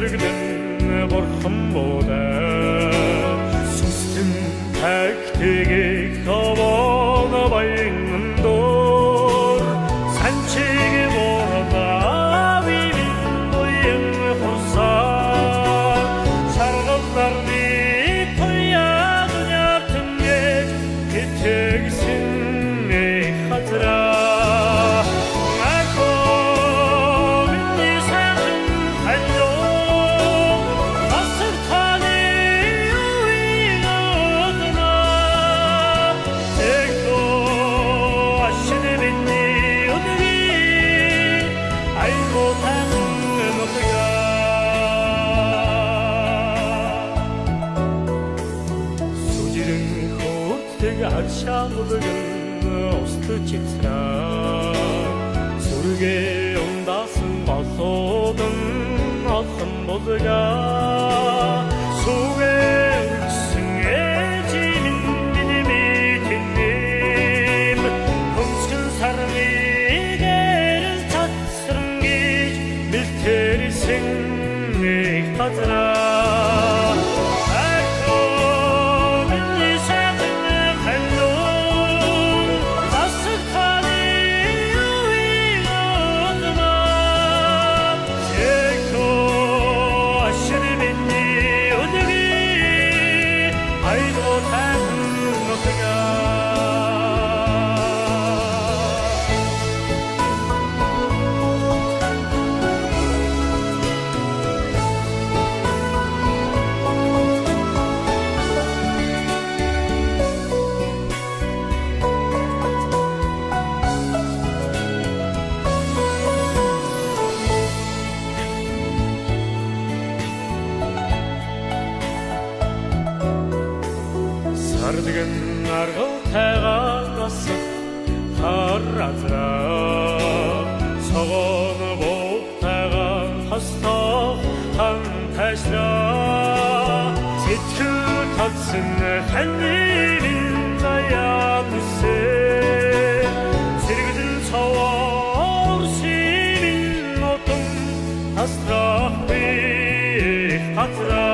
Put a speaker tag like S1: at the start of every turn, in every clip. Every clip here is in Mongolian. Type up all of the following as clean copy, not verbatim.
S1: өргөдөн бурхан буудаа сүстэн тагтгийг хаваан баян дор санчиг бороо бивин боян хурсаа шаргалдарны тояд нятэнгээ гэтэгсэн хазраа Akşamızın ustu çıksa Sürge ondasın basodun alsın bozuga Suge üksün ecimin bilimi tindim Hımçkın sarmi geriz tatsırın geç Bilterisin ihtazına Сардыгын арғыл тәғанасы қаразыра Соғыны боп тәған қастақ қан тәшра Сеткіл татсын қәннелін заян үссе Сергізін сауар сенің отың Тастрақ бек қатыра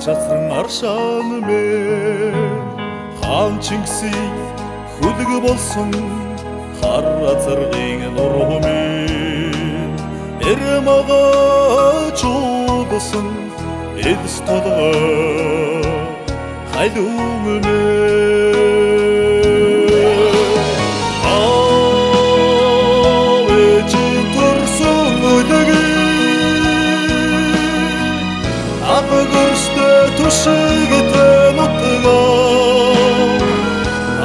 S2: Чацран аршаан мэн хаан Чингисийн хүлэг болсон хар азаргын нурмын эрмага чуу толгой хайлуумэ авэжин төрсөн өдөг апгөрстө түшигтэ нутгаа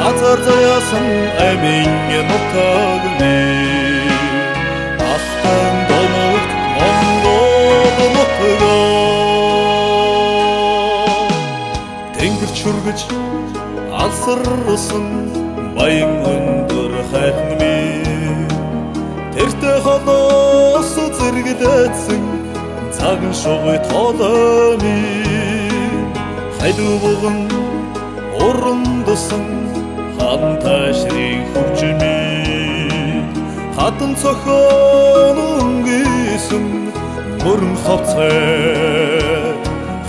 S2: азар заяасан амин нутагны астан домогт монгол нутгаа тэнгэр чүргэж алсарсан баян өндөр хайхны тэртэ холоос зэрэглэсэн цагын шугай тоолоны хайлууган урандсан ханташрын хөвчмэ хатан цохон гисэн мөрөн хавцай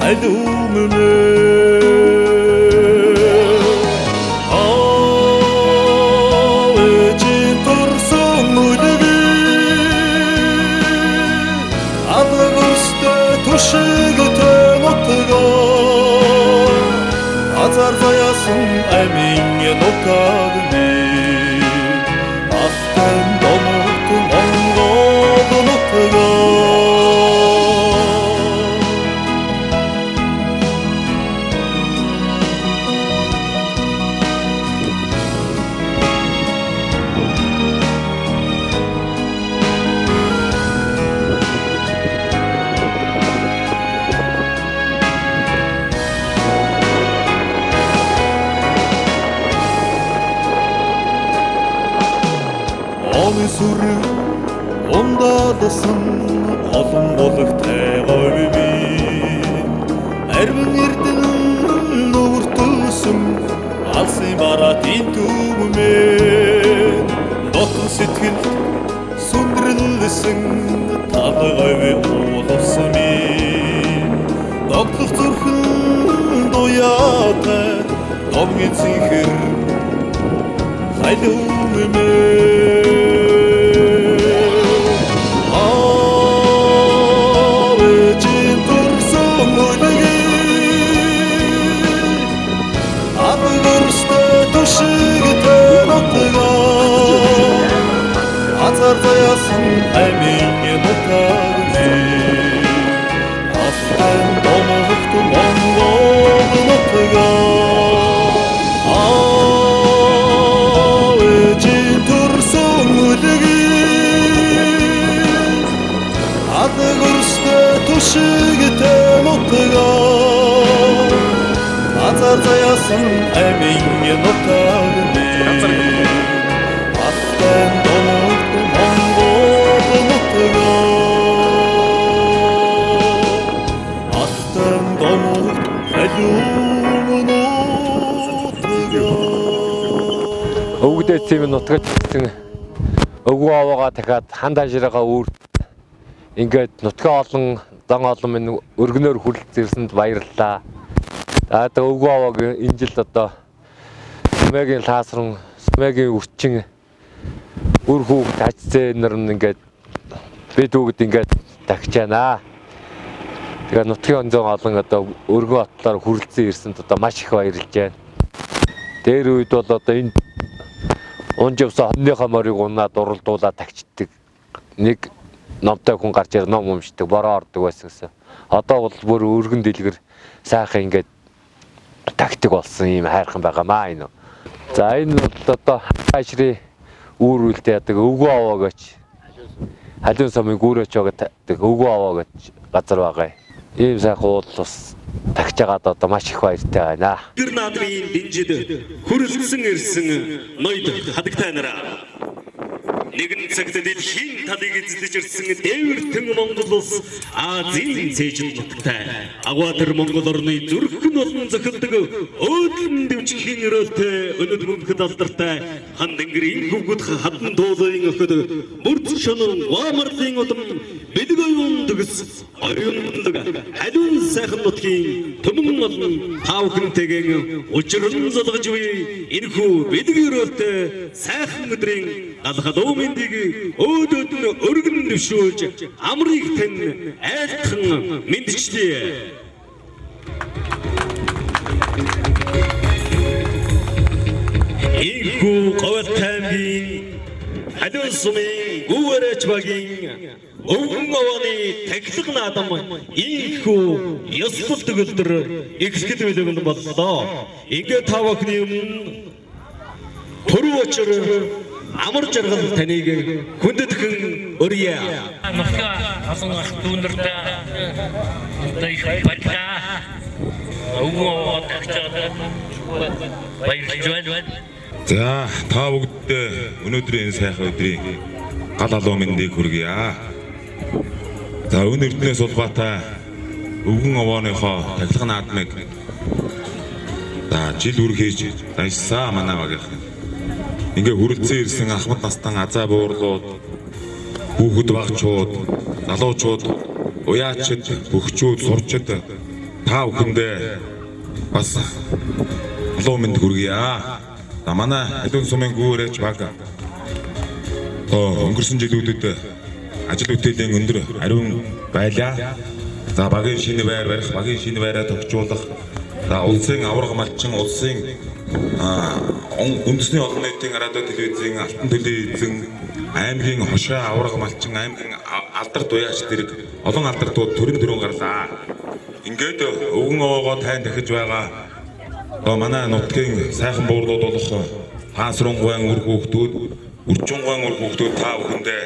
S2: хайлуумэ түшигтэ нутгаа азар заяасан амин нутагны астан домогт монгол нутгаа сүр ондадсан олон болготой говьби арвин эрдэн нүртөсөн алсын баратын түмэ дотн сэтгэл сүндрэлсэн талгавь уулсан доглох зүрхэн дуяатай домгийн цэнхэр хайлуумэ азар заяасан амин нутагны астан домогт монгол нутгаа авэжин төрсөн өдөг адгөрстө түшигтэ нутгаа азар заяасан амин нутагны астан домогт монгол нутгаа астан домогт хайлуумэ нутгаа
S3: өвгдээ тийм нутгад өвгөө аваагаа дахиад хандажираагаа үүрт ингээд нутгаа олон дан олон минь өргөнөөр хүлэлт ирсэнд баярлалаа. Одоо өвгөө авааг энэ жил одоо Сумэгийн лаасран Сумэгийн өвчин үр хүүхд ажцээ нар ингээд бид бүгд ингээд тагч байна. Тэгээ нутгийн онцон олон одоо өргөө отлоор хүрлцэн ирсэнд одоо маш их баярлж байна. Дээр үед бол одоо энэ онжовсо хонныхоо морийг унаад уралдуулаад тагчдаг. Нэг номтой хүн гарч ир ном уншдаг, бороо ордог байсан гэсэн. Одоо бол бүр өргөн дэлгэр сайхан ингээд тагтдаг болсон юм хайрхан байгаамаа энэ. За энэ одоо хаашрын үүр үлдээ яадаг өвгөө аваа гэж халуун сумын гүүрээч байгаа өвгөө аваа гэж газар байгаа. Ийм сайхан уул бас тагчаагаад одоо маш их баяртай байна.
S4: Тэр наадмын дэнжид хүрэлцэн ирсэн ноёд хадагтай нараа. Нэгэн цагт дэлхийн талыг эзлэж ирсэн дээвэртэн Монгол улс Азийн цээжин нутагтай. Агуу тэр Монгол орны зүрхэн олон зохилдог өөдлөн дэвжихийн өрөөлтэй өнөд мөнхөд алдартай хан дэнгэрийн хөвгөд хатан дуулын өхөд бүрд шонон гуамарлын удам бэлгөйн дэгс оюундаг халуун сайхан нутгийн төмөн олон таавхэнтэйгэн учран золгож буй энэхүү бэлгөй өрөөлтэй сайхан өдрийн алхадуу мэндийг өөдөд өргөн дэвшүүлж амрыг тань айлтхан мэдчлээ. Инхүү Говьт аймгийн Аливан сумын Гүүрээч багийн өвгөн овооны тахилга наадам инхүү ёслол төгөлдөр эхлэхэд билэгэн боллоо. Ингээд та бүхний өмнө төрөв очир амар жаргал таныг хүндэтгэн өрье.
S5: Нутгаа олон ах дүүнэртэй одоо их баярлаа. Өвгөө тагчаад баярлж байна.
S6: За та бүгдээ өнөөдрийн энэ сайхан өдрийн гал алуу мэндийг хүргье. За өн эрдэнэс улбаатай өвгөн овооныхоо тахилга наадмыг за жил үр хийж дайсаа манай багийнхан. Ингээ хүрэлцэн ирсэн ахмад настан азаа буурлууд, хүүхэд багчууд, залуучууд, уяачид, бөхчүүд, сурчид та бүхэндээ бас алуу мэнд хүргье. За манай Аливан сумын Гүүрээч баг өнгөрсөн жилүүдэд ажил бүтээлийн өндөр ариун байлаа. За багийн шинэ байр барих, багийн шинэ байраа тохижуулах, за улсын аварга малчин, улсын үндэсний олон нийтийн радио телевизийн алтан төлөө эзэн, аймгийн хошоо аварга малчин, аймгийн алдарт уяач дэрэг олон алдартууд төрөн гарлаа. Ингээд өвгөн овоогоо тайн дахиж байгаа манай нутгийн сайхан буурлууд болох хаасрангуйн үр хүүхдүүд, үржингуйн үр хүүхдүүд та бүхэндээ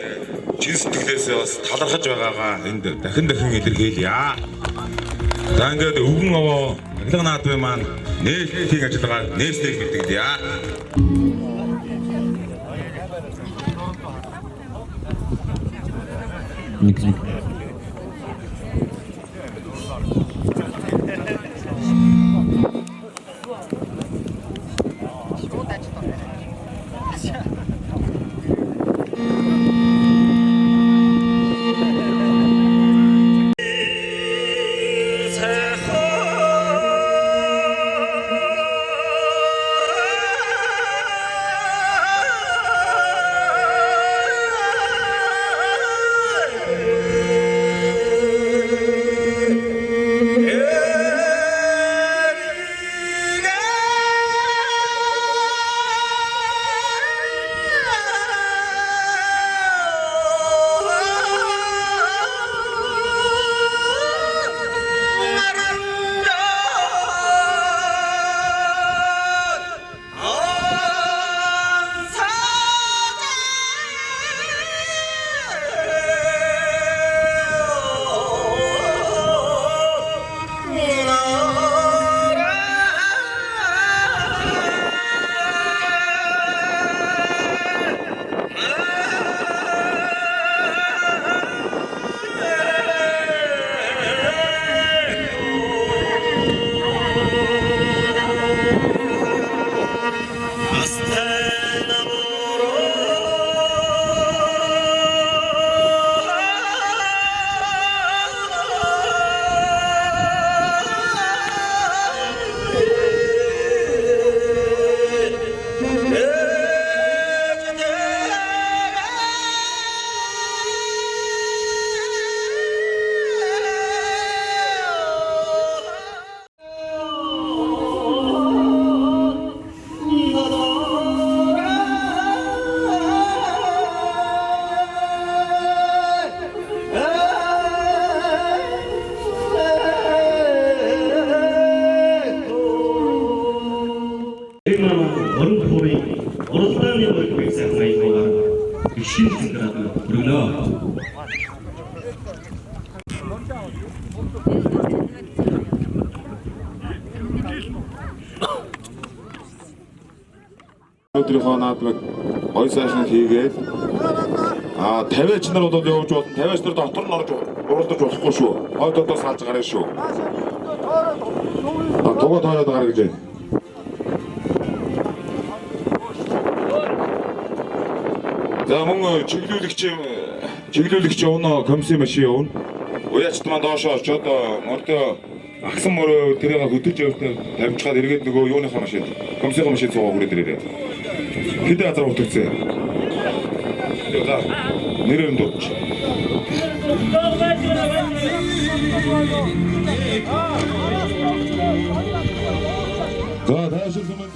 S6: чин сэтгэлээсээ бас талархаж байгаагаа энд дахин илэрхийлье. За ингээд өвгөн овоо тахилга наадмын маань нээлтийн ажиллагааг нээснээр бэлтгэлье.
S7: Өдрийнхөө наадмыг гой сайхан хийгээд 50-аач нар бол явж болно. 50-аач нар дотор нь орж уралдаж болохгүй шүү. Хойдоодоо салж гараа шүү. Тугаа тойроод гараа гэж. За мөн чиглүүлэгч өнөө комиссын машин явна. Уяачт маань доошоо очоод мөрдөө агсан мөрөө тэрийг хөдөлж явахдаа тавьчихад эргээд нөгөө юуныхаа машин комиссын машин цугаа хүрээд ирээрээ. Хэдэн азар утагцээ. За нэрэн дурч. За даашгүй юм.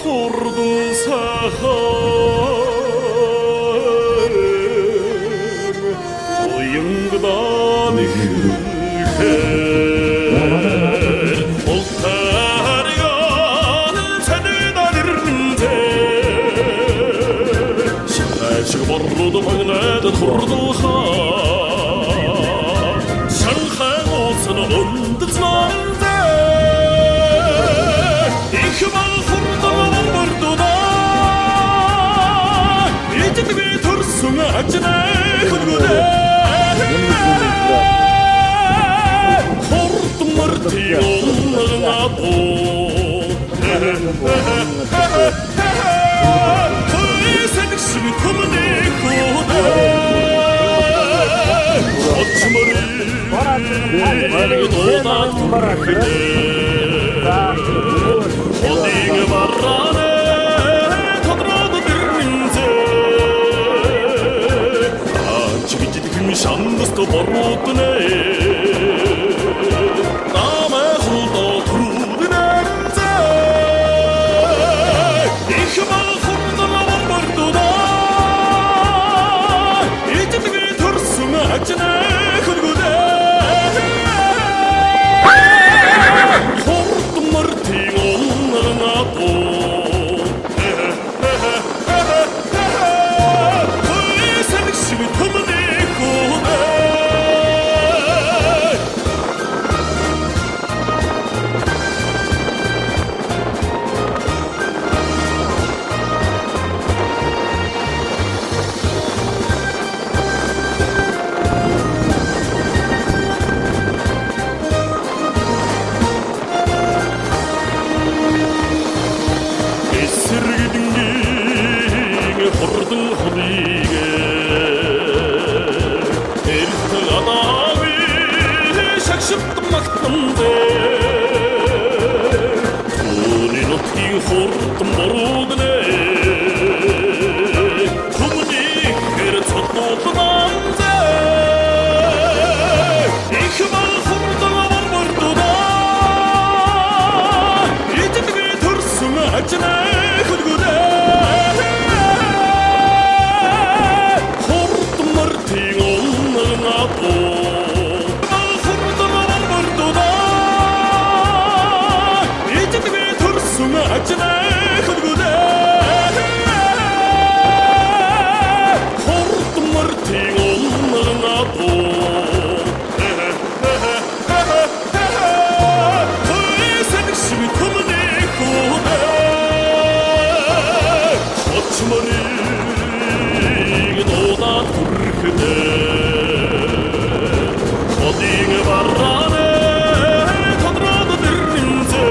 S1: Хурдан сахар уянгдан ихэр ултарган цанэдан ирнэ шашиг борлууд магнад хурдан хаа шанхай усан өндөцнэн их мал хурдан бордуда ичдми төрсөн ажнай хөргөдөө хурдан мөрти оннагато Сэдгшиг көмнэ хөдөө очмори бараад Одиг барране тодроод дэрнзэ чигжидхэн шандст борууднэ намэ худо труднэнзэ их мал хурдан бордуда ичдми төрсөн ажнэ хөргөдөө хурдан мөртийн оннагато Сэдгшиг көмнэ хөдөө эсэргэнгийн хурдан хурийгэ элтэг адави шагшилт магтанзэ түүний нутгийн хурдан борууднэ хүмүүний хэр цоднууднанзэ их мал хурдан бордуда ичдми төрсөн ажнай хөргөдөө хурдан мөртийн оннагато хурдан бордуда ичдми төрсөн ажнай хөргөдөө хурдан мөртийн оннагато Сэдгшиг көмнэ хөдөө очмориг дуудаад хүрхдээ одиг барране тодроод дэрнзэ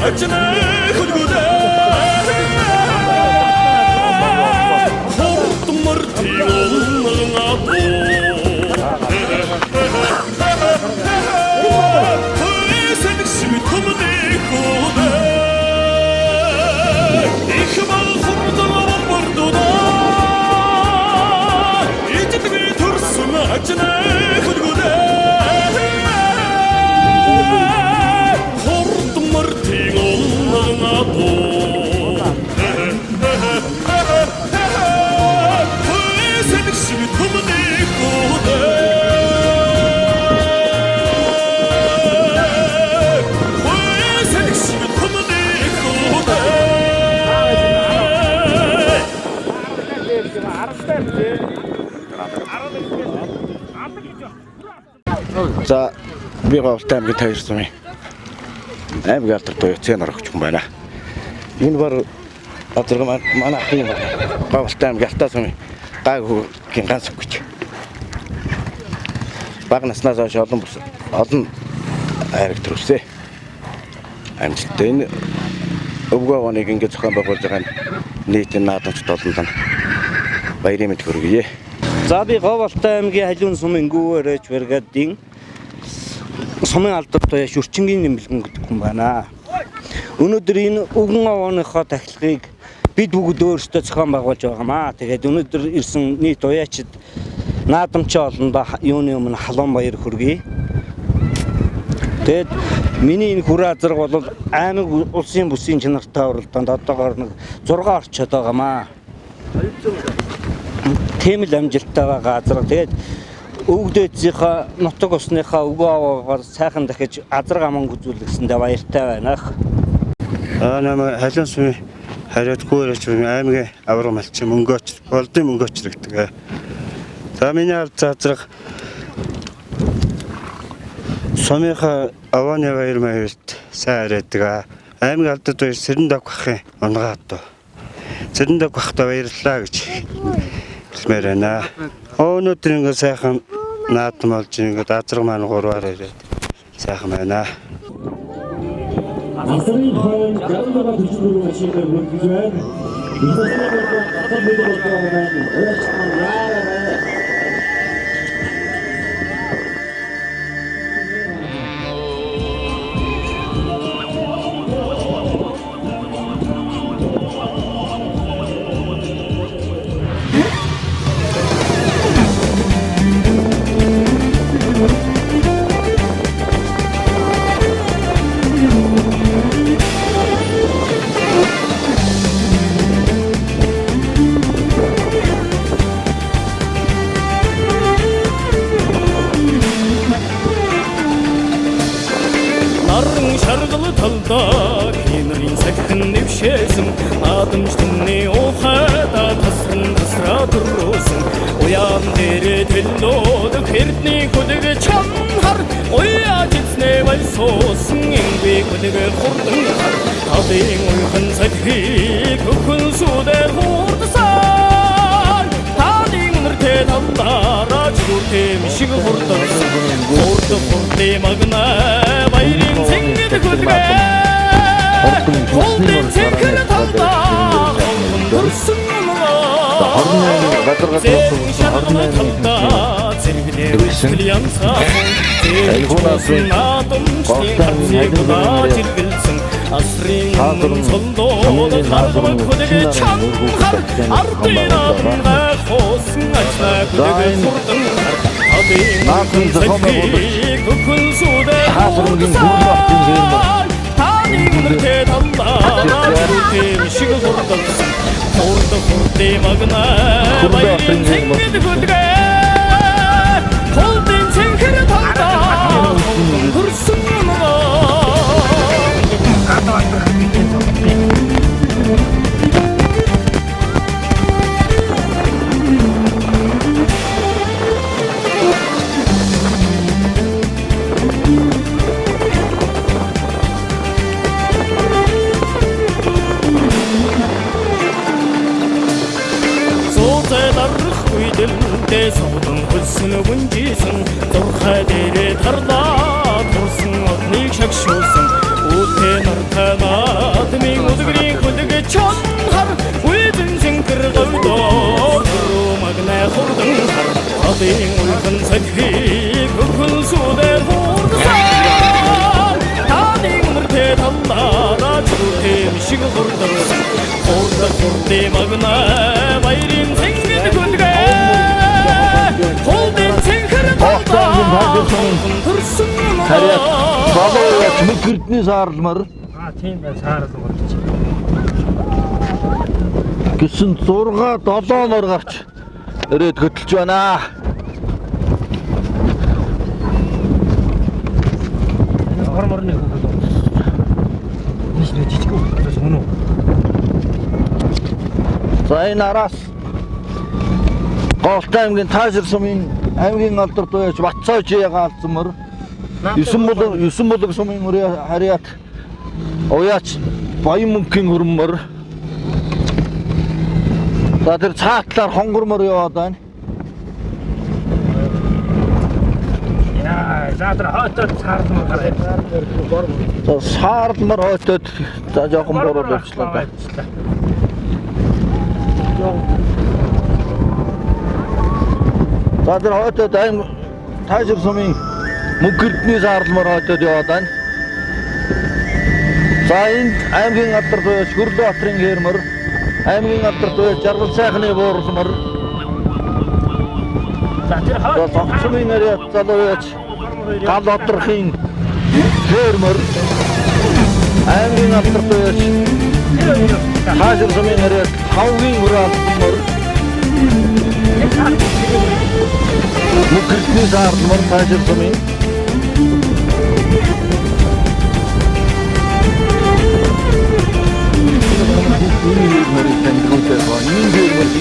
S1: ажна хөлгөдөө хурдмар тигоннагнато Хөөсөндсөг томдэгхүдэ их мал хурдмар бордоо ичдэг төрсөн ажна хөлгөдөө хурдмар тигоннагнато Хөөсөндсөг томдэгхүдэ
S8: За би Говьтай аймгийн Таир сумын аймгийн алдартай цэн орогч хүн байна. Энэ бар одоо манай ахын Говьтай аймгийн Алтай сумын гайхуугийн ганц өгч. Бага наснаас хойш олон айраг төрүүлсэн. Амжилттай энэ өвгөө оныг ингэ зохион байгуулж байгаа нийтийн наадамчд олонд баярын мэд хүргэе.
S9: За би Говьтай аймгийн Халиун сумын гүүрэж баргадын сумын алдартай шүрчингийн нэмэлгэн гэдэг хүн байна. Өнөөдөр энэ өвгөн овооныхоо тахилгыг бид бүгд өөрсдөө зохион байгуулж байгаамаа. Тэгээд өнөөдөр ирсэн нийт уяачид наадамч олондоо юуны өмнө халуун баяр хүргэе. Тэгээд миний энэ хүрээ азраг бол аймаг улсын бүсийн чанартай уралдаанд одоогоор нэг 6 орчод байгаамаа. Тийм л амжилттай байгаа азраг. Тэгээд өвгдөөцийнхаа нутаг усныхаа өвгөө аваагаар сайхан дахиж азраг аман үзүүлгэсэндээ баяртай байна.
S10: Намайг Халиун сумын хариуд гүүрэж аймгийн авраг малчин мөнгөөч болдын мөнгөөч гэдэг. За миний азраг сумынхаа авааны баяр маягт сайн хараадаг. Аймгийн алдад баяр Сэрэндав бахын унгаат. Сэрэндав бахтай баярлалаа гэж хэлмээр байна. Өнөөдөр ингэ сайхан наадам болж ингэ азраг маань 3-аар ирээд сайхан байна.
S4: Асрын хойно гаднаа бичвэр машиныг бүрдэж байна.
S1: талда хинрийн сахин нэвшээсэн адамчны ухада тасраа дөрөөсөн уян дээрээ төлөөд хэрдний хөдөг чанхар уяж эзнээ байлсуусан ингүй хөдөг хурдан талын уйхан сахиг хөхөн сүдэр хурдсан талын нэртэй талдаараа зүртэй мишиг хурдсан хурдны магна баярын зэнгэд хөдөг Холдын цэнхэр талдаа хөрсөн орны талдаа цэнхнээ үсгэл янсаа элгунаасын наадамчны хацыг жиргэлсэн асрын цолдоод харбаг хөдөг чанхар ардынаа хоосон ажлаа хөдөг хурдан адын цэнхийг хөхөн сүдэ Нэртэй талдаа зүртэй шиг хурдсан хурдны магна баярын зэнгэд хөдөг холдын цэнхэр талдаа хөрсөн Дэ содон хөлсөн гүнжсэн зурхай дээрээ тарлаа турсан одныг шагшуулсан Утэнар танаад минь өдгөрийн хүлэг чанхар Үйдэн зингэр гавдоо Магнай хурдан хар Адын улхан сахиг Хөхөн сүдэр хурдсан Таадын өмөртэ таллаараа Чүтэн шиг хурдан Хурдэ магнай Баярын зингэр хүлгэ Холдын зингэр таллаа Хурдсан
S2: Харьяат болооч мөнгөрдний саарламар.
S9: Тийм байна саарламар гэж.
S2: Гэсэн 6-7 мөр гарч ирээд хөдөлж байна.
S9: Хорморны хүүхэд. Мис жижиг хүүхэд мөн үү?
S2: За энэ араас Голтой аймгийн Таашир сумын аймгийн алдар туяач Батцаажиага алдсан мөр. 9 болог сумын Харьяат Уяач Баян мөнхийн хөрмөр. За тэр цаатлаар хонгормор яваад байна.
S9: Яа, заадра хотод саарламар гараад.
S2: За саарламар хотод за жоохон бороо болчихлоо байна. За тэр хотод аим Таашир сумын мөнгөрдний саарламар хотод яваад байна. За энд аймгийн алдар туяач Хөрлөө Батрын хээрмөр, аймгийн алдар туяач Жаргал сайхны буурлмөр.
S9: За тэр хот
S2: Цогцмын Харьяат залууяач Гал Одрохын хээрмөр, аймгийн алдар туяач Таашир сумын Харьяат Хавгийн хураалмөр. Мөнгөрдний саарламар Таашир сумын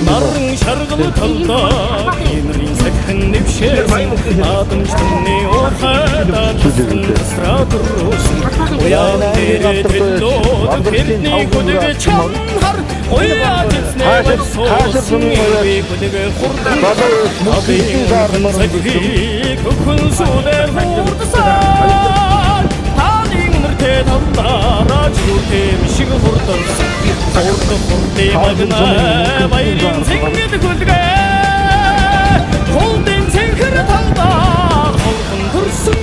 S1: Наран шаргал талдаа Энрийн сахин нэвшээсэн Адамчтны ухайда Стратуруусан Уян дээрээ тэлдоод Хэрний хүлэг чанхар Уян эзнээ барсуусан Ирвээ хүлэг хурдан Абын сахиг Хөхөн сүдэр хурдсан Таадын өмөртэ таллаараа Чүтэн шиг хурдсан Хурдэ магнай Баярын зингэр хүлгэ Холдын зингэр талдаа Холдын төрсөн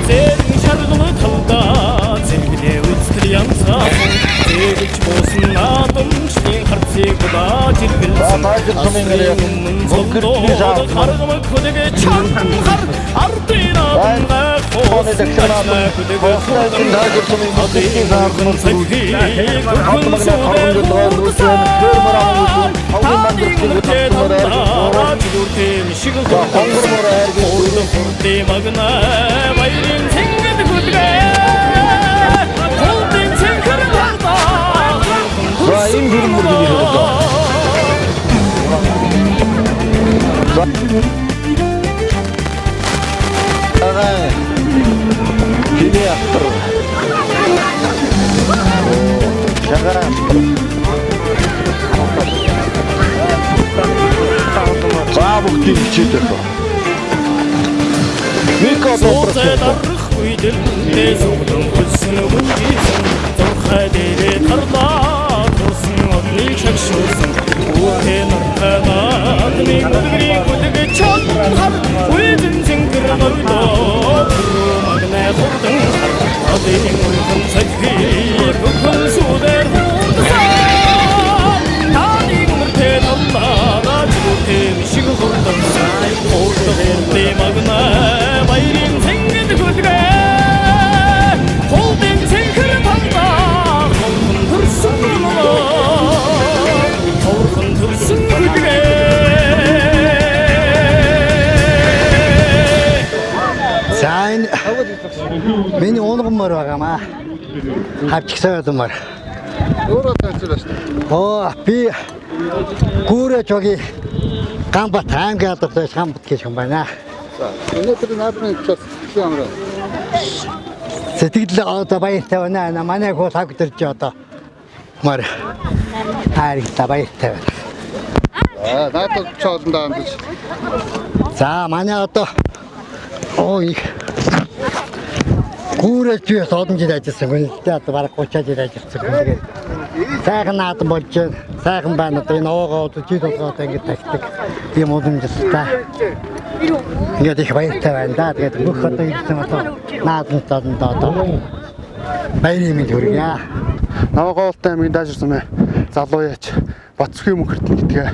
S1: Зэрэн шаргал талдаа Зэргэлээ үстэр янцаа Зэрэлж буусан Адамчдын харцыг удаа жиргэлсэн Асрын солдоод Харгамаг хүлгэ чанхар Ардын адамгай Хоос Ачнай хүлгэ хурдан Адын хурдан сахиг Хөхөн сүдэр хурдсан Таадын өмөртэ таллаараа Чүтэн шиг хурдан Хурдэ магнай Баярын зингэр хүлгэ Холдын зингэр талдаа
S2: За энэ хөрмөр Кини автор. Шагара. Бабухтын хичээдэг. Мико
S1: Зурх үйдэл Тэсүгдэн хүлсэн үгийсэн Зурхай дээрээ тарлаа Турсан одныг шагшуулсан Үтэн нартанаад Нэг өдгөрийн хүлэг чанхар Үйдэн зингэр гавдоо Магнай хурдан хар Адын улхан сахиг Хөхөн сүдэр хурдсан Таадын өмөртэ таллаараа Чүтэн шиг хурдан Хурдэ магнай Баярын зингэр хүлгэ Холдын зингэр талдаа Холдын төрсөн Холдын төрсөн хүлгэ
S11: За энэ миний унгаммар байгаамаа. Хавчгсаад юмар.
S2: Өөрөө таньцлаа шүү.
S11: Оо би гүүрэ чоги Гамбат аймгийн алдартай Гамбат гэж юм байна.
S2: За өнөөдөр наадмын час ямар
S11: Сэтгэл одоо баяртай байна. Манай хөө тавгдэрч одоо мар хайртай баяртай байна.
S2: наадад чоолондоо амдаж.
S11: За манай одоо ой Гүүрэж би одон жил ажилласан хүн л дээ одоо бараг 30 жил ажилласан хүн тэгээд сайхан наадам болж байна. Сайхан байна одоо энэ овоогоо жил болгоод ингэж тагтдаг юм уламжлалтай. Ингээд их баяртай байна да. Тэгээд бүх одоо ирсэн одоо наадамтанд одоо баярын мэнд хүргье.
S12: Навагаалтай аймгийн даажирсан мэ залуу яач Батцгийн мөнхөртөн гэдгээ.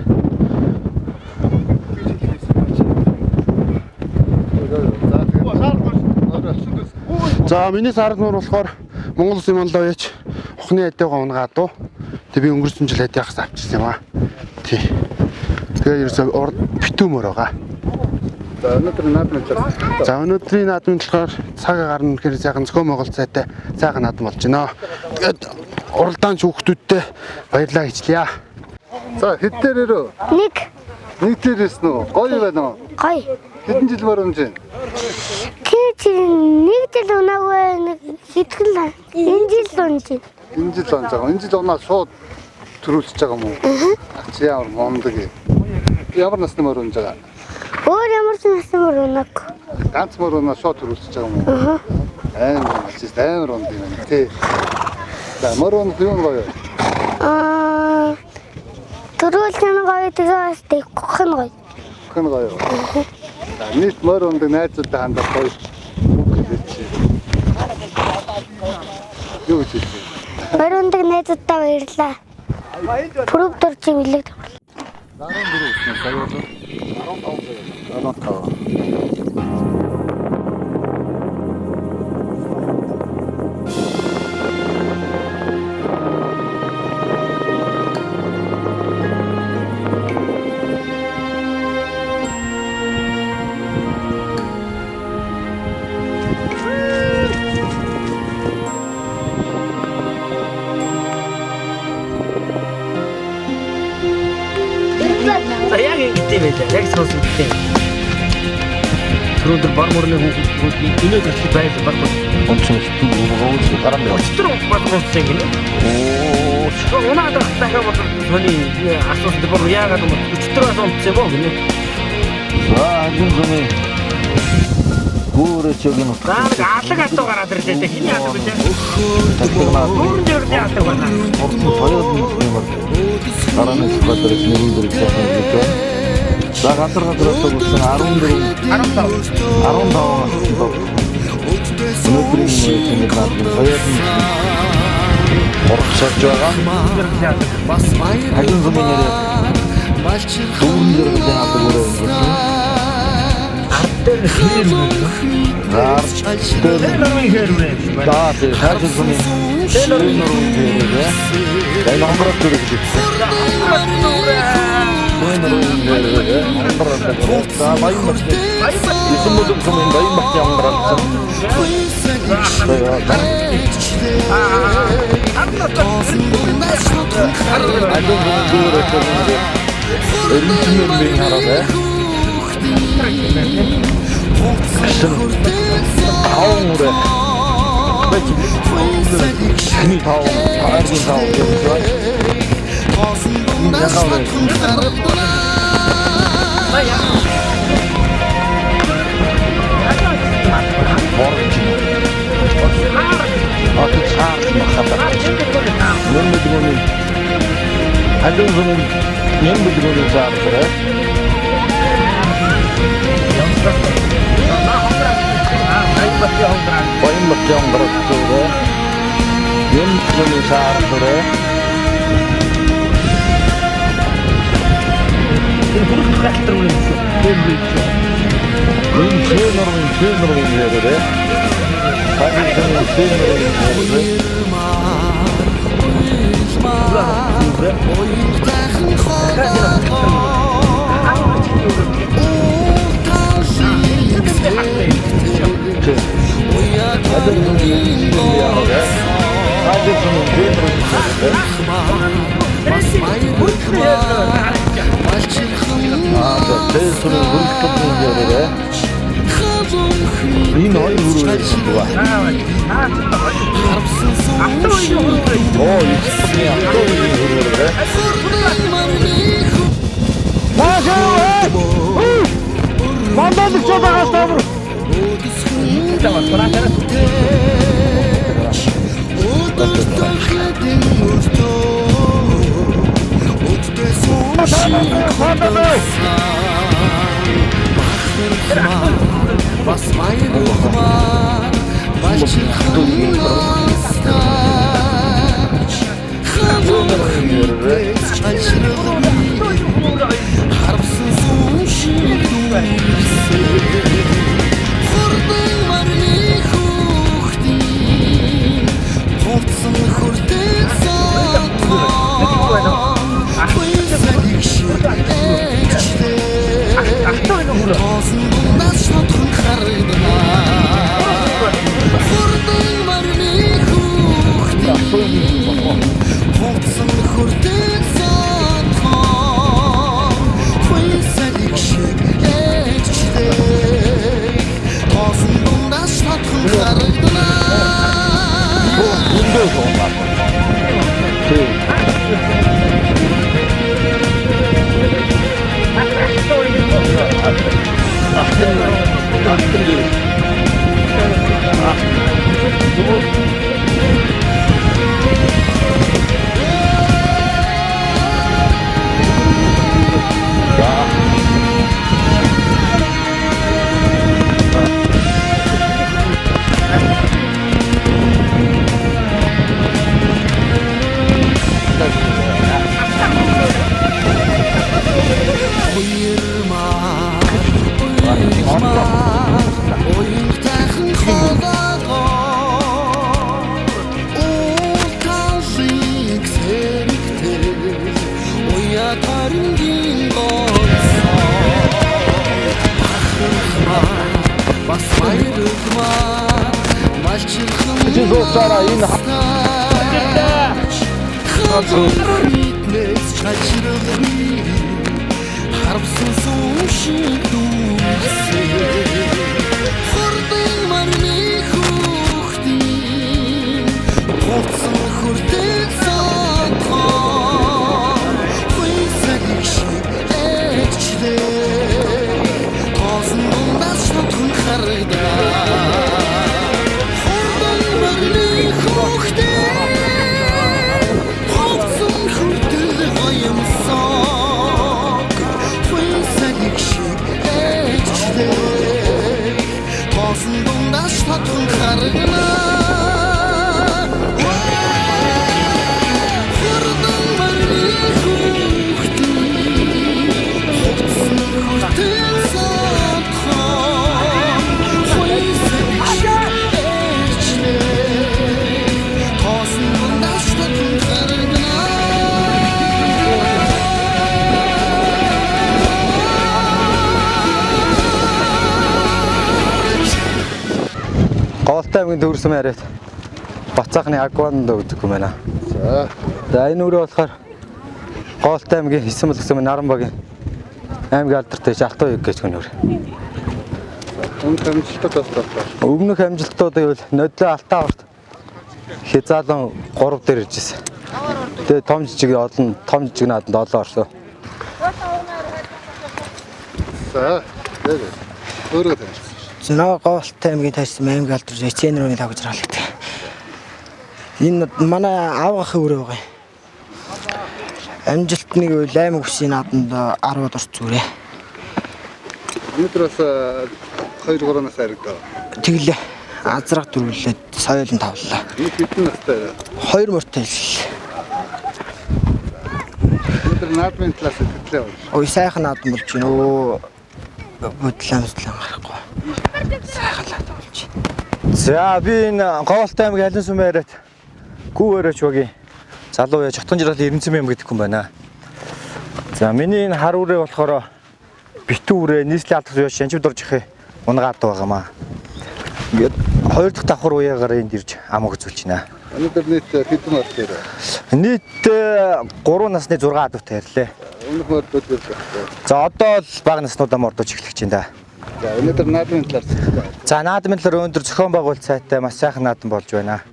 S12: За миний сард нуур болохоор Монгол Улсын манлаа яач ухны айдаагаа унгаад дуу. Тэг би өнгөрсөн жил айдаагаас авчихсан юм аа. Тий. Тэгээ ерөөсөө битүүмөр байгаа. За өнөөдрийн наадмын болохоор цаг гарна гэхээр сайхан зөвхөн Монгол цайтай сайхан наадам болж байна. Тэгээд уралдаанч хүүхдүүдтэй баярлалаа хийлье. За хэд дээр ирөө? Нэг дээр ирсэн үү? Гоё байна уу?
S13: Гоё.
S12: Хэдэн жил баруунж байна?
S13: Нэг жил унаагүй нэг сэтгэл энэ жил унж.
S12: Энэ жил унж байгаа. Энэ жил унаа шууд төрүүлчихэж байгаа юм уу? Чи ямар мондөг. Ямар насны мөр унж байгаа?
S13: Өөр ямар ч насны мөр унаг.
S12: Ганц мөр унаа шууд төрүүлчихэж байгаа юм уу? Амар унд юм байна тий. За мөр унд юу гоё?
S13: Төрүүлсэн гоё тэгээс тэгэх нь гоё.
S12: Хэн гоё. Нийт мөр унд найзуудтай хандах гоё. Юу ч юм.
S13: Мөр унд найзуудтай баярлаа. Бүрэг дурж билээ.
S2: 14 сая болов. 15.
S1: За яг ингэдэг байлаа. Яг сонссон гэдэг. Түрүүнд бар мөрний хүүхдүүд инээд ирэх байл баг.
S2: Онцгой төвөөгөөс гарам байна.
S1: Өчтөр багцсан гинэ. Оо, унаад тахаа бол сони асуусан дээр бүр яагаад юм өчтөрөөс онцсон юм гинэ.
S2: За энэ зүүн гүүрэж өгнө.
S1: Алаг атуу гараад ирлээ дээ. Хиний алаг вэ? Гүүрэн дээр яадаг байна.
S2: Аранес квадрат нэгэн дөрөв сайхан гэж байна. За газар өгсөн 15 өнөөдрийн нэг наадмын соёлын орчуулж байгаа. Бас хажин зүмээр дүүн дөрөвдөө хаадаг өрөө.
S1: Артер хэрэм үү?
S2: Да, хажин зүмээр энэ номер төрөг гэж. За баян мах. Исэм бүдэг юм баян мах ямарсан.
S1: Мандалч байгаа став.
S14: Бас баярлалаа бачханаас хамаагүй харвсан сум шиг хурдан марны хүүхдийн тулцсан хүртэл
S15: Говьтай төвөрсөн яриад Бацаахны агванд өгдөг юм байна. За энэ өрөө болохоор Говьтай аймгийн Хэсэн булгасан Наранбагийн аймгийн алдартай Жалтуу юг гэж гэнэ. Өмнөх амжилтууд гэвэл Нодлоо Алтаа урт Хязаалан 3 дээр иржсэн. Тэгээ том жижиг нааданд 7 орсон.
S12: За өөрөө таньж.
S16: Зэнаа Говьтай аймгийн тайсан аймгийн алдар Эцэнрүүний тавж зарлагдав. Энэ манай аав ах өрөө байгаа. Амжилтны үйл аймаг хүсийн нааданд 10 орц зүрээ.
S12: Өнөөдөр бас 2-3 нас арга.
S16: Тэглээ. Азраг дөрвөлээд соёлын тавлаа.
S12: Хэдэн настай?
S16: 2 мөртэй хэлсэн.
S12: Өнөөдөр наадмын талаас хэллээ.
S16: Ой сайхан наадам болж байна. Өө бодлоомслон гарахгүй. Сайхан наадам болж байна.
S15: За би энэ Говьтай аймгийн Алин сум яриад гүүрээч багийн залуу яж хотон жаргал Эрдэнэцэн юм гэдэг хүн байна. За миний энэ хар үрээ болохоор битүү үрээ нийслэлийн алдарт яж янчив дурж ихэ унгаад байгаамаа. Ингээд хоёр дахь давхар уяагаар энд ирж амаг үзүүлж байна.
S12: Өнөөдөр нийт хэдэн мөр дээр?
S15: Нийт 3 насны 6 адуутай ирлээ.
S12: Өмнөх мөрдүүд байна.
S15: За одоо л бага наснуудаа мордож эхлэх чинь да.
S12: За өнөөдөр наадмын талаар.
S15: За наадмын талаар өнөөдөр зохион байгуулалт сайтай маш сайхан наадам болж байна.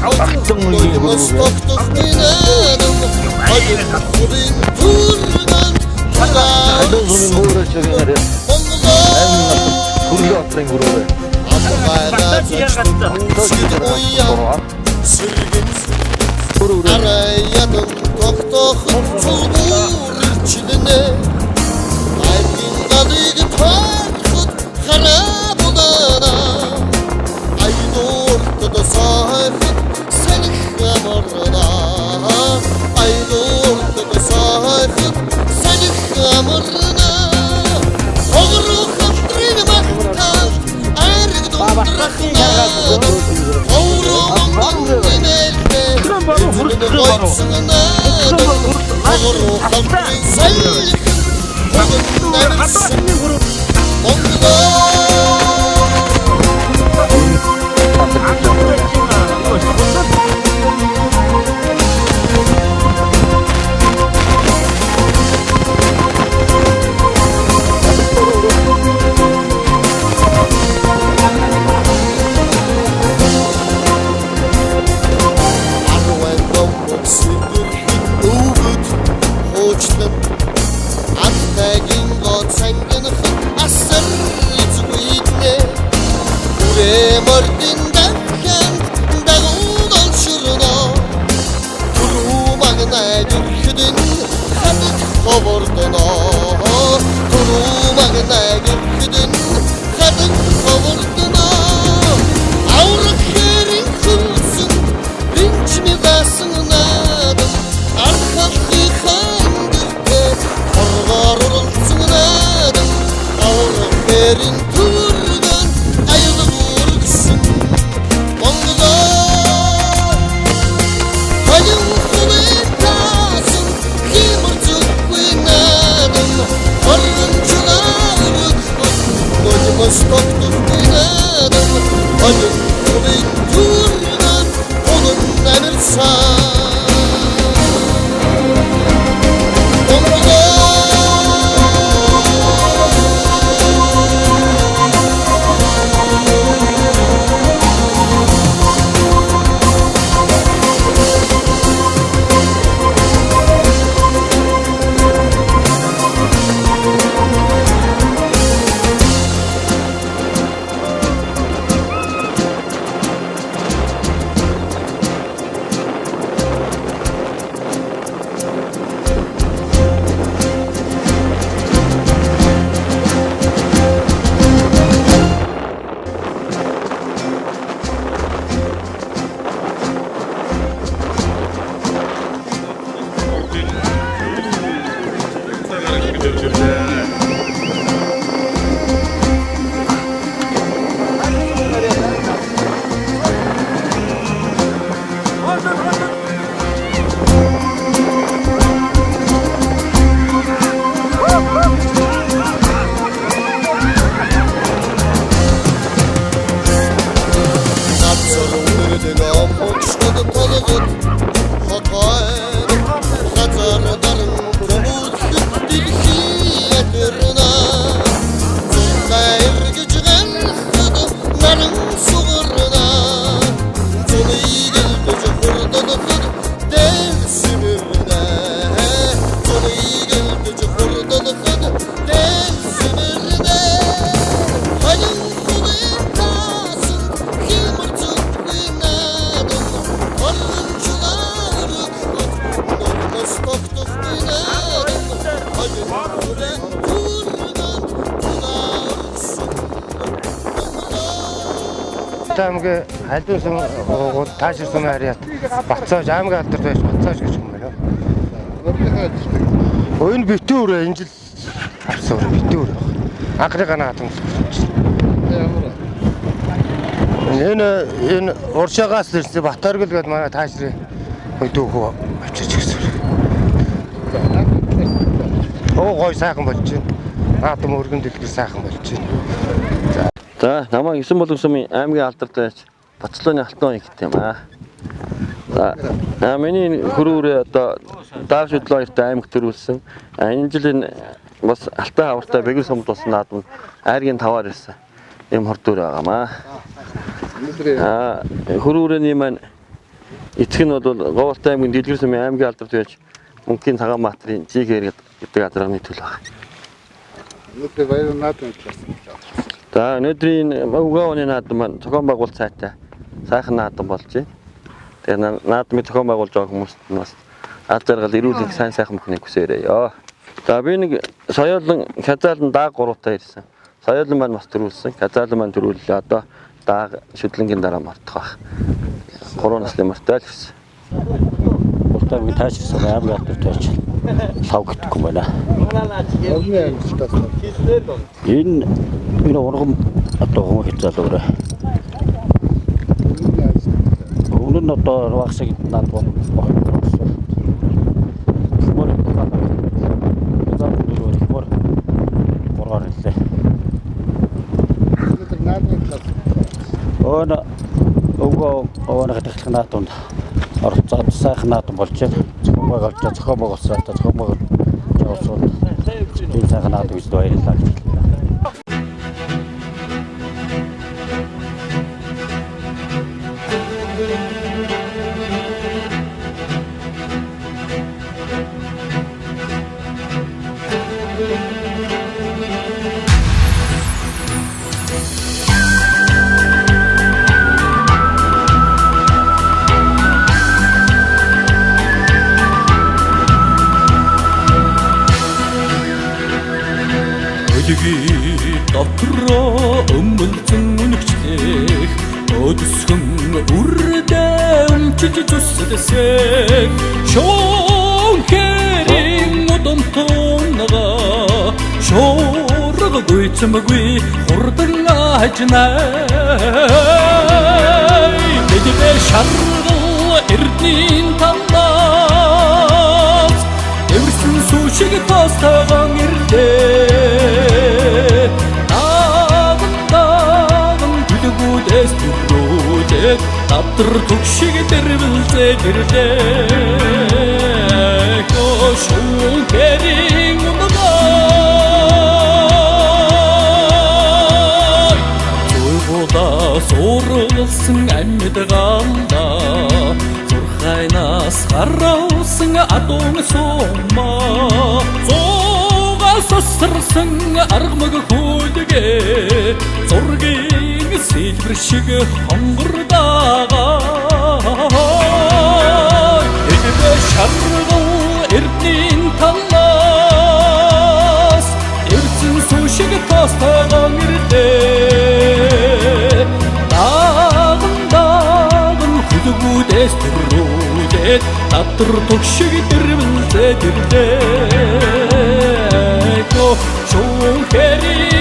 S2: Алтан үеийн Халуун сумын гүрээ чигээр Хүрээ отрын гүрээ.
S14: Arayadım toktokun tulgur içine Aydın kalıgı tarkut harap olana Aydı ortada sahip seni hamuruna Aydı ortada sahip seni hamuruna Oğru kaptırın maktan Arık donduraknadım Oğru mamman demelde Yüzünü koysunladım Oğru kaptırın sayık Bugün nevirsin
S12: аймгийн халуун сум таашир сумын харьяат Бацааж аймгийн алдарт байж Бацааж гэж юм байна. Энэ битүү өрөө энэ жил авсан өрөө битүү өрөө. Анхны ганаа хатан. Энэ уршаагаас ирсэн Баторгол гэдэг манай таашрын хөдөөхөө очиж гисэн. Гой сайхан болж байна. Наадам өргөн дэлгэр сайхан болж байна.
S17: За намайг 9 болон сумын аймгийн алдарт байж Бацлооны алтан их гэм аа. За миний хөрөөрөө одоо дааш хөдлөө хоёртой аймаг төрүүлсэн. Энэ жилийн бас алтан хавартай бэгэр сумд болсон наадам айргийн таваар ирсэн. Им хордуур байгаамаа. Хөрүүрийн маань эцэг нь бол Говьалтай аймгийн Дэлгэр сумын аймгийн алдарт байж мөнхийн цагаан баатрын Жигэр гэдэг азарганы төлөө байна.
S12: Өнөөдөр баяр наадам хийлээ.
S17: За өнөөдрийн Угааны наадам маань зохион байгуулалт сайтай сайхан наадам болж байна. Тэгээ наадмыг зохион байгуулж байгаа хүмүүст нь бас аз жаргал эрүүл сайн сайхан бүхнийг хүсээрээ. За би нэг соёолон хязаалан дааг 3 ирсэн. Соёолон маань бас төрүүлсэн. Хязаалан маань төрүүллээ. Одоо дааг шүдлэнгийн дараа мартах байх. 3 насны мартай л ирсэн.
S1: Уртаа би таашсан аймаг алдарт байж лав гэхгүй байна. Энэ ургам одоо хүмүүс хязаалуураа. Өнөө одоо ваксыг наад бол Өөна өвгөө хатгалах наадамд оролцоод сайхан наадам болж байна. Зохион байгуулсан явуулсан. Энэ сайхан наадам гэж баярлалаа гэж хэлээ.
S18: Дотроо өмөлцөн үнэгчлэх өдсгөн үрдэ өмчиж зүсдэсэх шоонхэрийн удамтонага шоорго гүйцэмгүй хурдан ажнаа дэдэ шаргал эрдийн тамнаас эвэрсэн сушиг тастаган ирдэ Татар төгшиг дэрвэлзээ дэрдээ Шуун кэрийн унагаа Зуйгуда сууралсан амьдгаанда Зурхайнаас гараусан адуун сумаа Зугаас сасарсан аргамаг хүйдэгэ Зургийн сэлбэр шиг хонгордаагаа Эдбэ шаргал эрдийн талаас Эрдсэн сүү шиг тастагаан ирдэ Дааган хүлгүүдээс төрөөдээд Татар төгшиг дэрвэлзээ дэрдэ Шуун кэрийн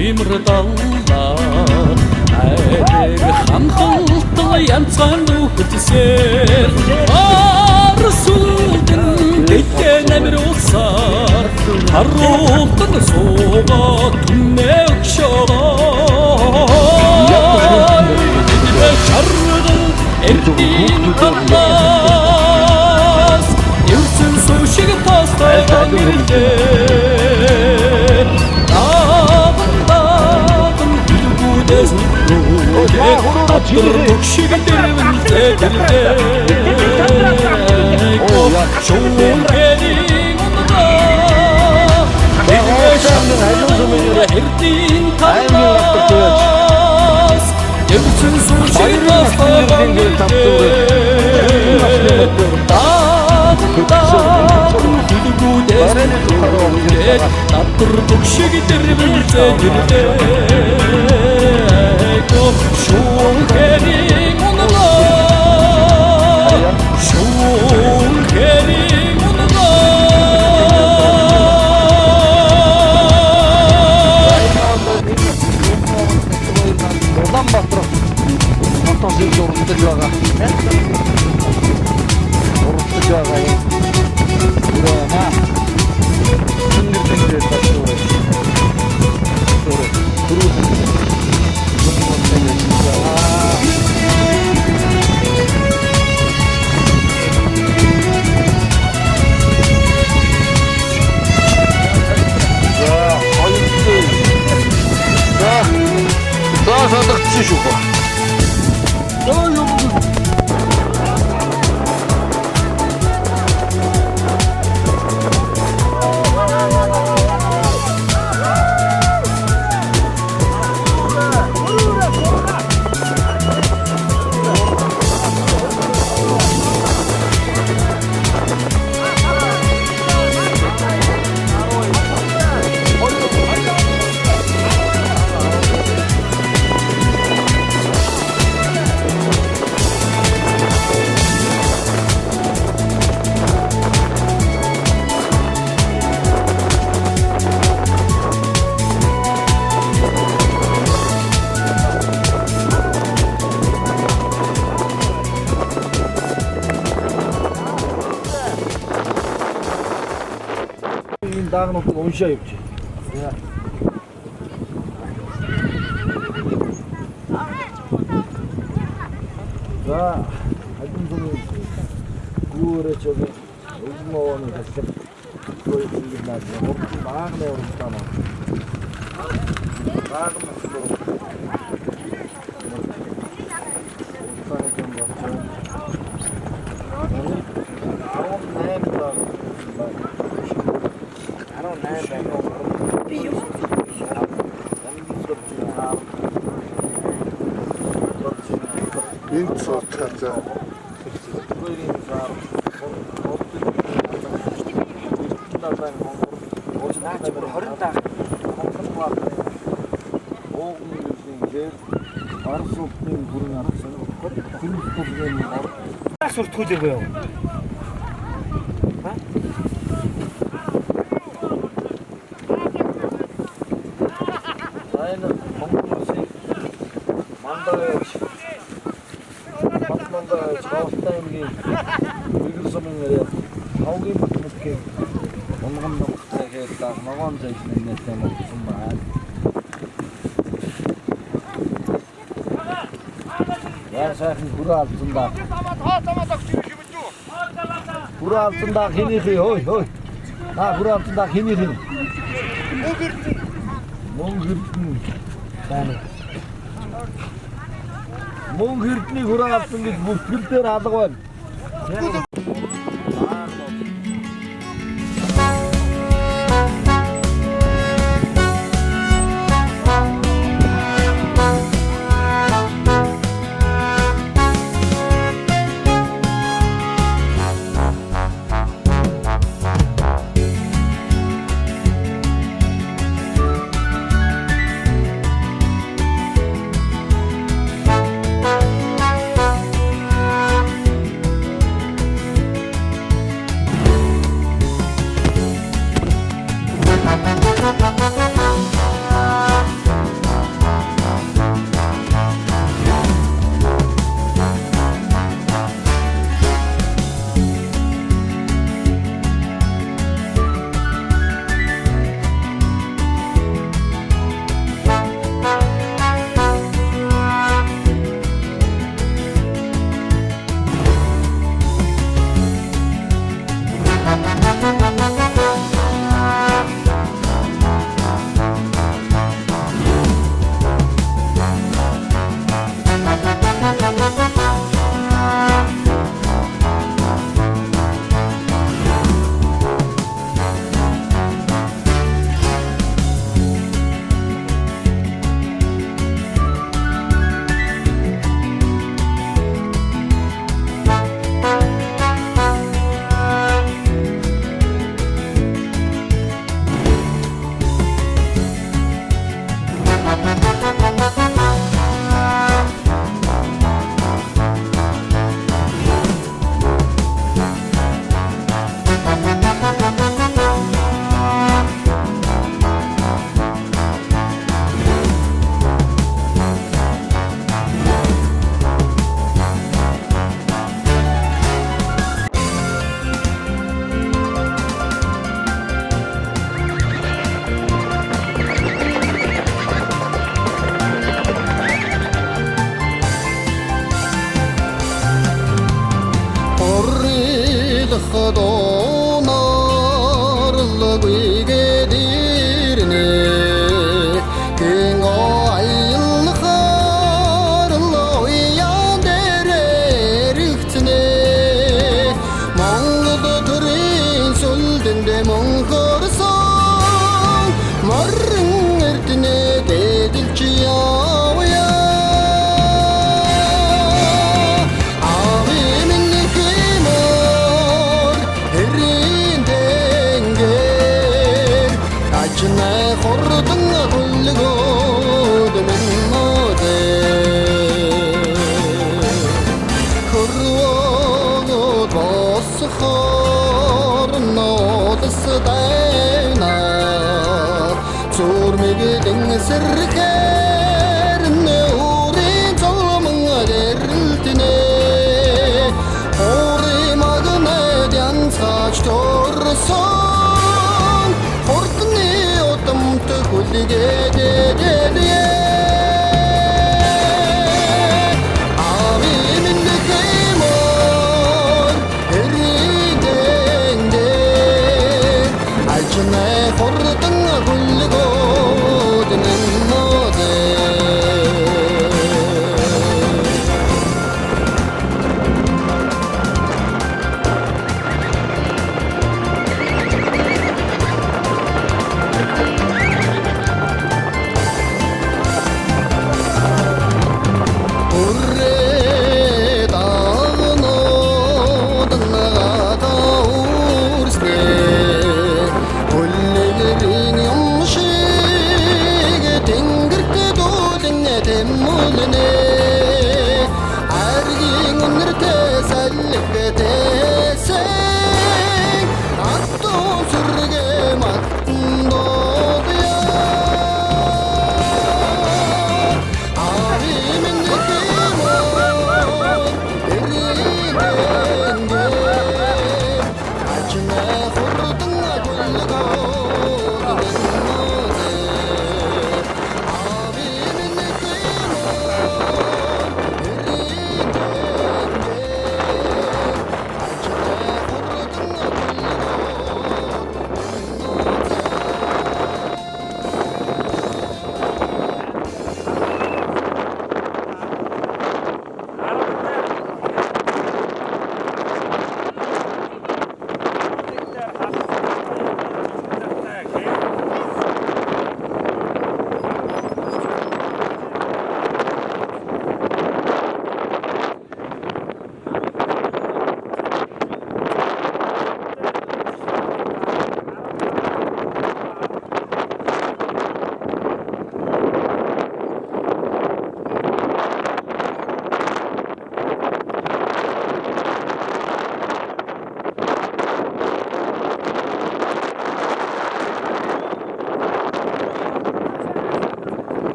S18: химрдаллаа айдэг хамхалтал янцхан нүхэлсээр арсуудын дэдэ намир усаар харуултан суугаа түнэ өгшөө эдбэ шаргал эрдийн талаас эвсэн сушиг тастайгаан ирдэ Татар төгшиг дэрвэлзээ дэрдэ Шуун кэрийн унагаа Эдбэ шаргал эрдийн талаас Эвсэн сушиг тастайгаан ирдэ хүлгүүдээс төрөөдээд Татар төгшиг дэрвэлзээ дэрдэ Шуун кэрийн унагаа
S2: даагнуудыг уншаа явж. За хадин зүг гүүрэ чөг өгмөөний хэсэг гүйцэнгэл наад баагны уралдаан аа. Баагны
S12: энэ цоцтой за.
S9: Суртгуулаагүй юу?
S2: Сайхан хүрээ алдсандаа. Хүрээ алдсандаа хинийх ой. Хүрээ алдсандаа хинийх. Мөнгө хэрдэн. Тань. Мөнгө хэрдний хүрээ алдсан гэж бүтгэл дээр алга байна.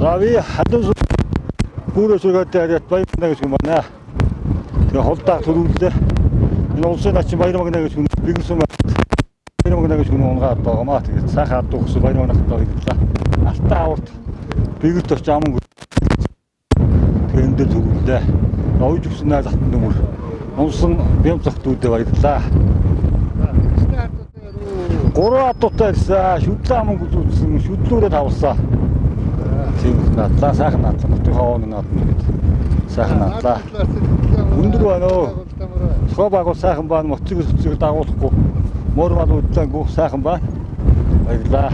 S1: За би хадас бүрээ сүргээд яриад баярна гэж юм байна. Тэгээ холдоо төрүүлээ. Энэ улсын начин баярмагна гэж хүн бигсэн баярмагна гэж хүн унгаад байгаамаа. Тэгээд сайхан адуу хөс баярмагна гэдэг. Алтаа аварт бигэрт очиж аман тэрэндээ төрүүлээ. Овж өгснээр татсан нөмөр. Унсан бям цагтуудад баярлаа. 3 адуутай ирсэн. Шүдлээ аман үзүүлсэн. Шүдлүүрээ тавлаа. Надлаа сайхан надлаа. Нутгийн хавааны надлаа гэдэг. Сайхан надлаа. Өндөр байна оо. Цоо багуу сайхан байна. Моцыг дагуулахгүй. Мөр мал удлаагүй сайхан байна. Баярлаа.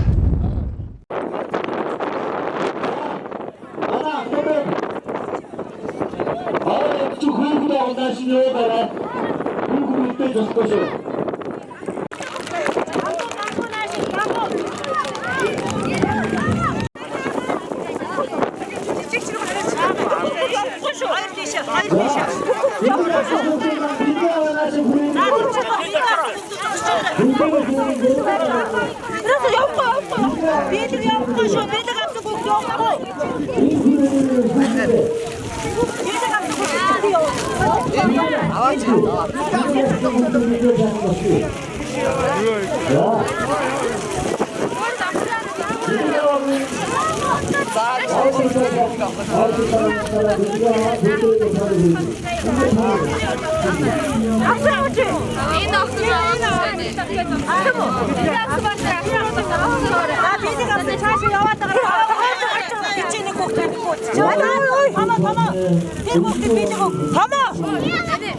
S19: Tamam.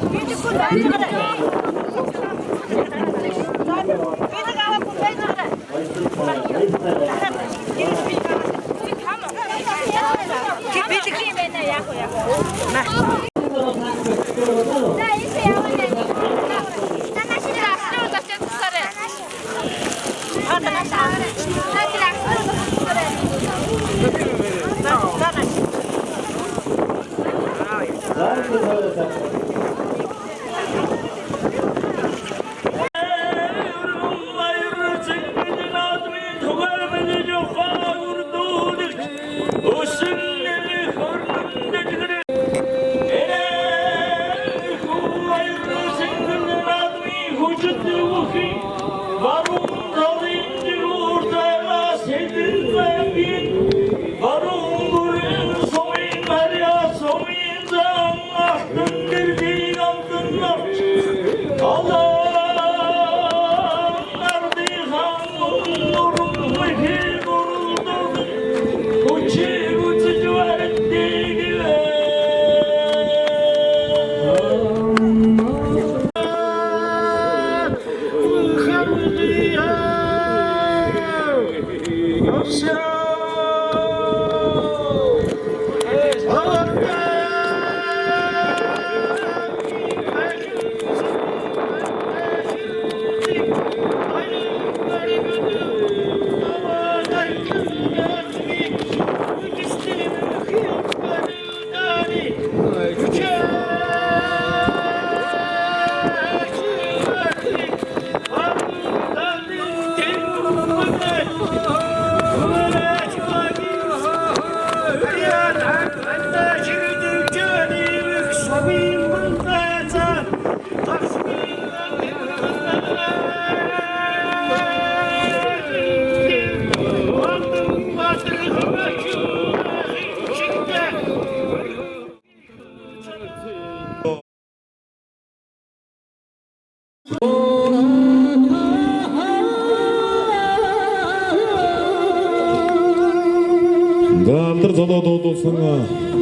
S7: Алдар золоод уулсан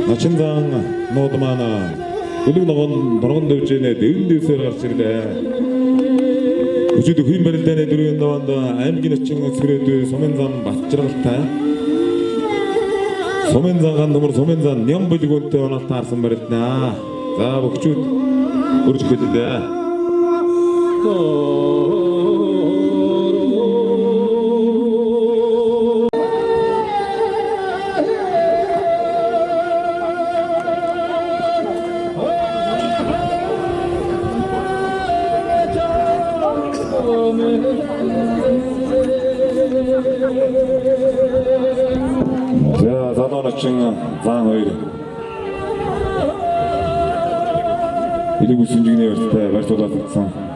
S7: начин зан нууд маань өлөг ногоон дэвжэнэ дэвэн дэвсээр гарч ирлээ. Өчигд өхөн барилдааны дөрвийн даваанд аймгийн начин сүрээд сумын зам батчиргалтай. Сумын зан нөмөр сумын зан ням бүлгүүнтэй онол таарсан барилдана. За бүгчүүд үрж гэлээ. 자, 자동화층 방어일 이리고 순중에 왔을 때 말소가 특성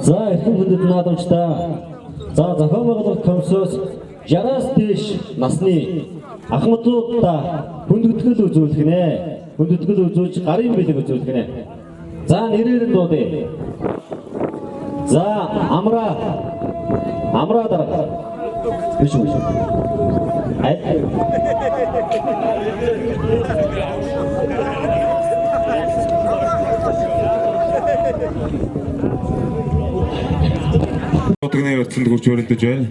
S19: За эрхэм хүндэт наадамчдаа за зохион байгуулалт комиссоос 60-аас дээш насны ахмадуудаа хүндэтгэл үзүүлэх нэ. Хүндэтгэл үзүүлж гарын бэлэг үзүүлэх нэ. За нэрээр нь дуудъя. За амраа дараа. Биш үү?
S7: Отгоноор утсанд хурж өрөлдөж байна.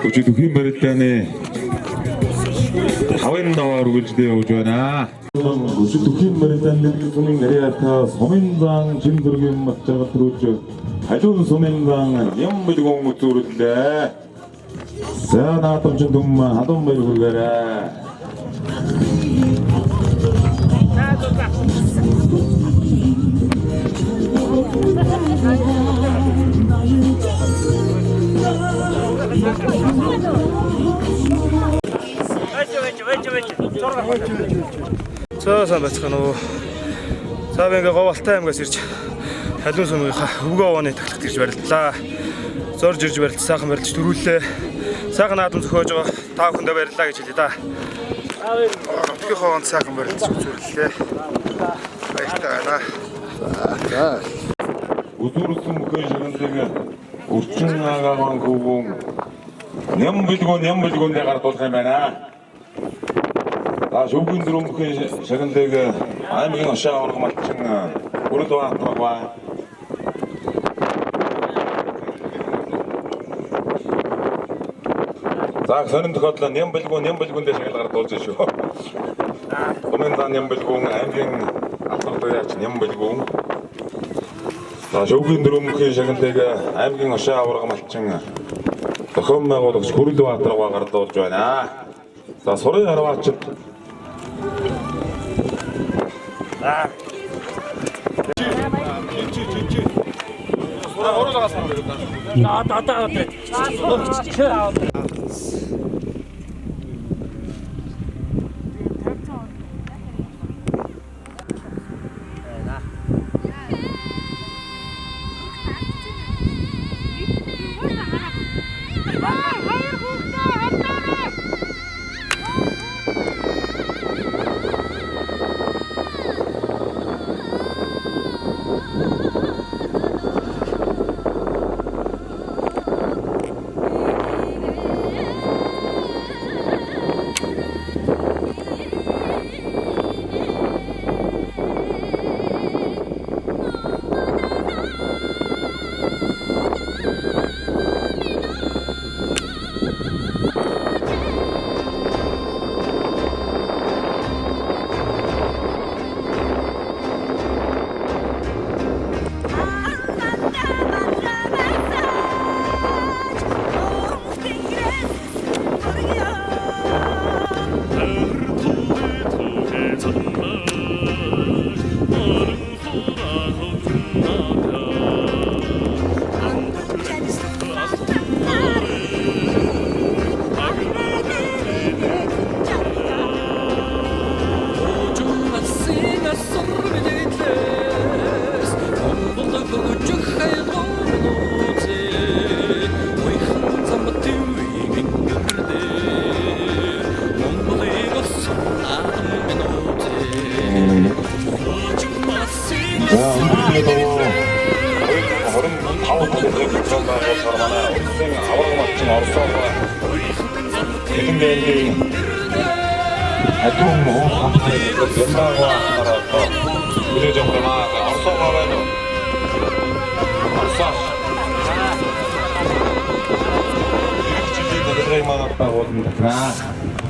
S7: Өчигд өхөн барилдааны хавын даваар үргэлжлээ явж байна. Өчигд өхөн барилдааны сумын нэрээр сумын зан чин дөргийн матчаргал төрүүлж халуун сумын зан ям бүлгүүн үзүүллээ. За наадамчин дүм халуун баяр хүргээрээ.
S15: За сайн байцгаана уу. За би ингээ Говьалтай аймгаас ирж
S12: халуун сумынхаа өвгөө овооны тахлагт ирж барилдлаа. Зорж ирж барилж сайхан барилж төрүүллээ. Сайхан наадам зохиож байгаа та бүхэндээ баярлалаа гэж хэлье да. Нутгийн хаваанд сайхан барилж үзүүллээ. Баяртай байна. За.
S7: Өдөрсөн бүхэн шагналыг өрчин агаан хөвгөн ням билгүүндээ гардуулах юм байна. Шөвгөн дөрөв бүхэн шагналыг аймгийн ошоо авраг малчин бүрэл баатаргаа. За сонин тохиолдол ням билгүүндээ шагнал гардуулж шүү. Өмнө дан ням билгүүн аймгийн алдар туяач ням билгүүн. За шөвгөн дөрөв бүхэн шагналыг аймгийн ошоо авраг малчин зохион байгуулагч бүрэл баатаргаа гардуулж байна. За сурын харваачд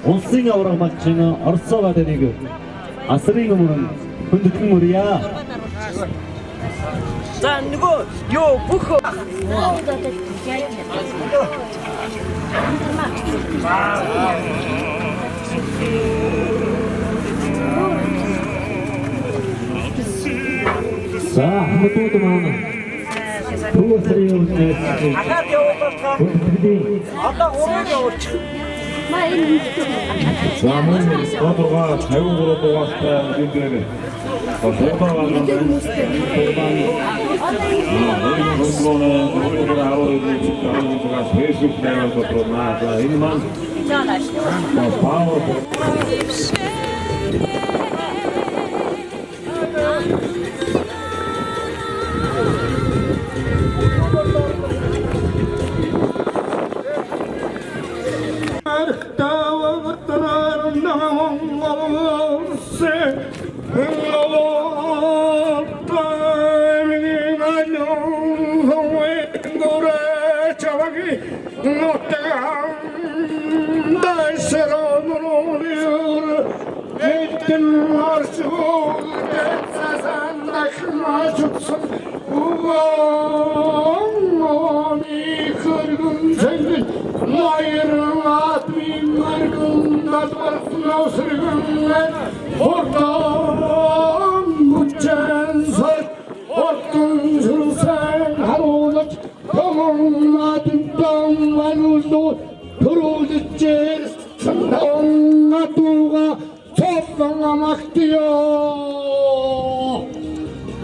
S19: улсын авраг малчин Оросоо гадныг асрын өмнө хүндэтгэн мөрья.
S20: За нөгөө ёо бүх
S19: За хамтууд маань түүсрийн өмнө
S20: ахаад явуулах. Одоо өөрөө явуулчих.
S7: За мөн одургаа 53 дугаартай үгээр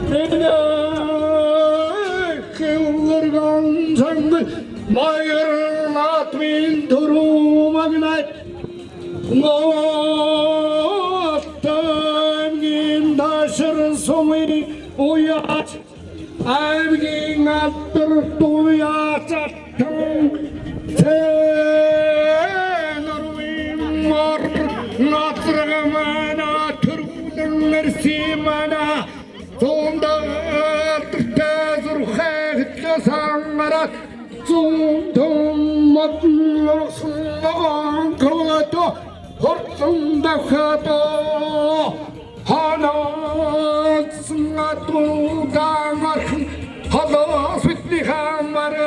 S18: Thank you.
S20: Майрлат мин турумагнат Моттамгин дашыр сумы уят Аймгин аттыр туят аттың Сен ұрмин мар Натрғымана түргдің нәрсимана Сонда аттыр қағытқа саңғарат Зұндың маттың қылғаты Құртсында қаты Ханасыңа тұлдан арқын Қалас бітті қамары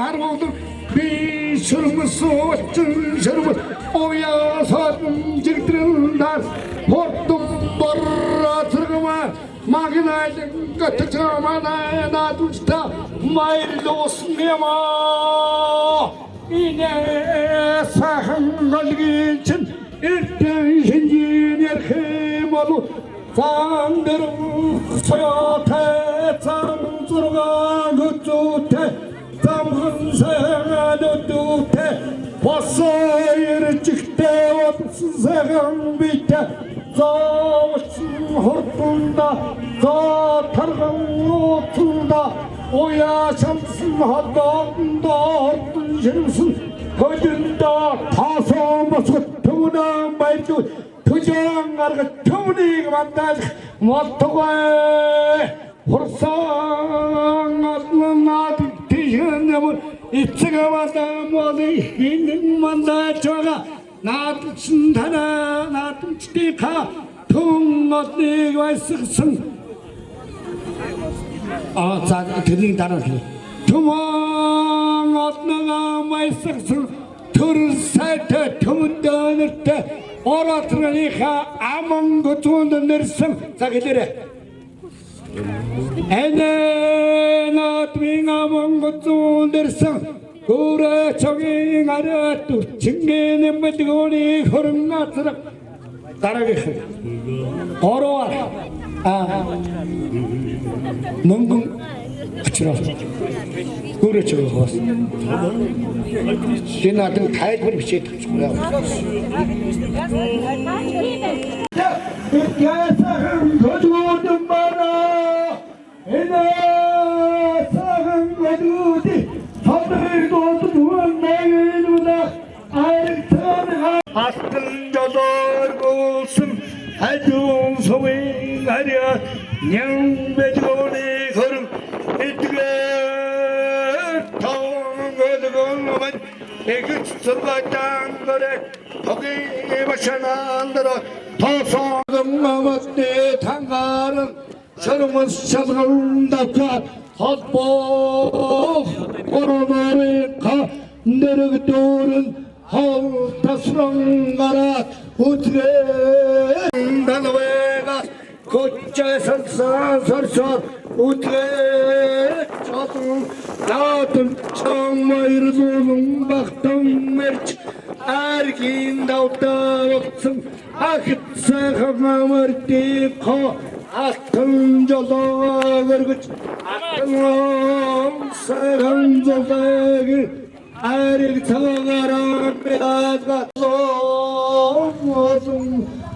S20: Арғылдың бейшірмісі өттің жүрміс Оясатын жігдірілдар Құрттың бұрра тұрғыма Мағынайдың көті жаманайын атышта Майырлы осың ема Ине сағын қалғыншын Үрттен женден ерхем олу Заңдырым сояты Заң зұрған өттуті Замғын саған өттуті Басы ерчікті Отсын саған бейті Завышын хұртында Затырғын отында Ояшамсын хаддағында Ортын жүрмісін Көдінде тасамасы Түмінен байты Түжен арғы түмінегі мандаж Маттығай Құрсаң атының атын тежіне мұр Итсігі мадам олы Енің мандаж жоға Натылсын тана Натыл чтиқа Түң атнегі байсықсың Түнің тарafı. Tümün atlığa mayısıksın, türsaytı tümün dönürtü, oratırlığa amın gütüğünü nırısın, sakıdırı. Enen atmın amın gütüğünü nırısın, kura çoğun arı türçüngenin müdüğünü hırın atırık, tarafı. Oru var. Munggung kecil, kurang jauh bos. Dia nanti kait berbisik sekolah. Biasaan kedua mana, ini sahang kedua, hadir kedua naik udah air tanah. Asal jalur bolsun, hajung suming hari. Nyang bejone kharum itge thong godgon man ekich sabatan gore thogi bashanandra thosong mamatte thangaran sarmas sadgandaka hotbo koronare kha nergdorun hol tasrangarat utge dalvega Koca sarsar utre çatın Latın çamayır zulun baktım merç Erkin davta baksın Akıt sağına ko Akın jolda görgüç Akın sağın jolda gir Erik sağaran beyazga Zolmazın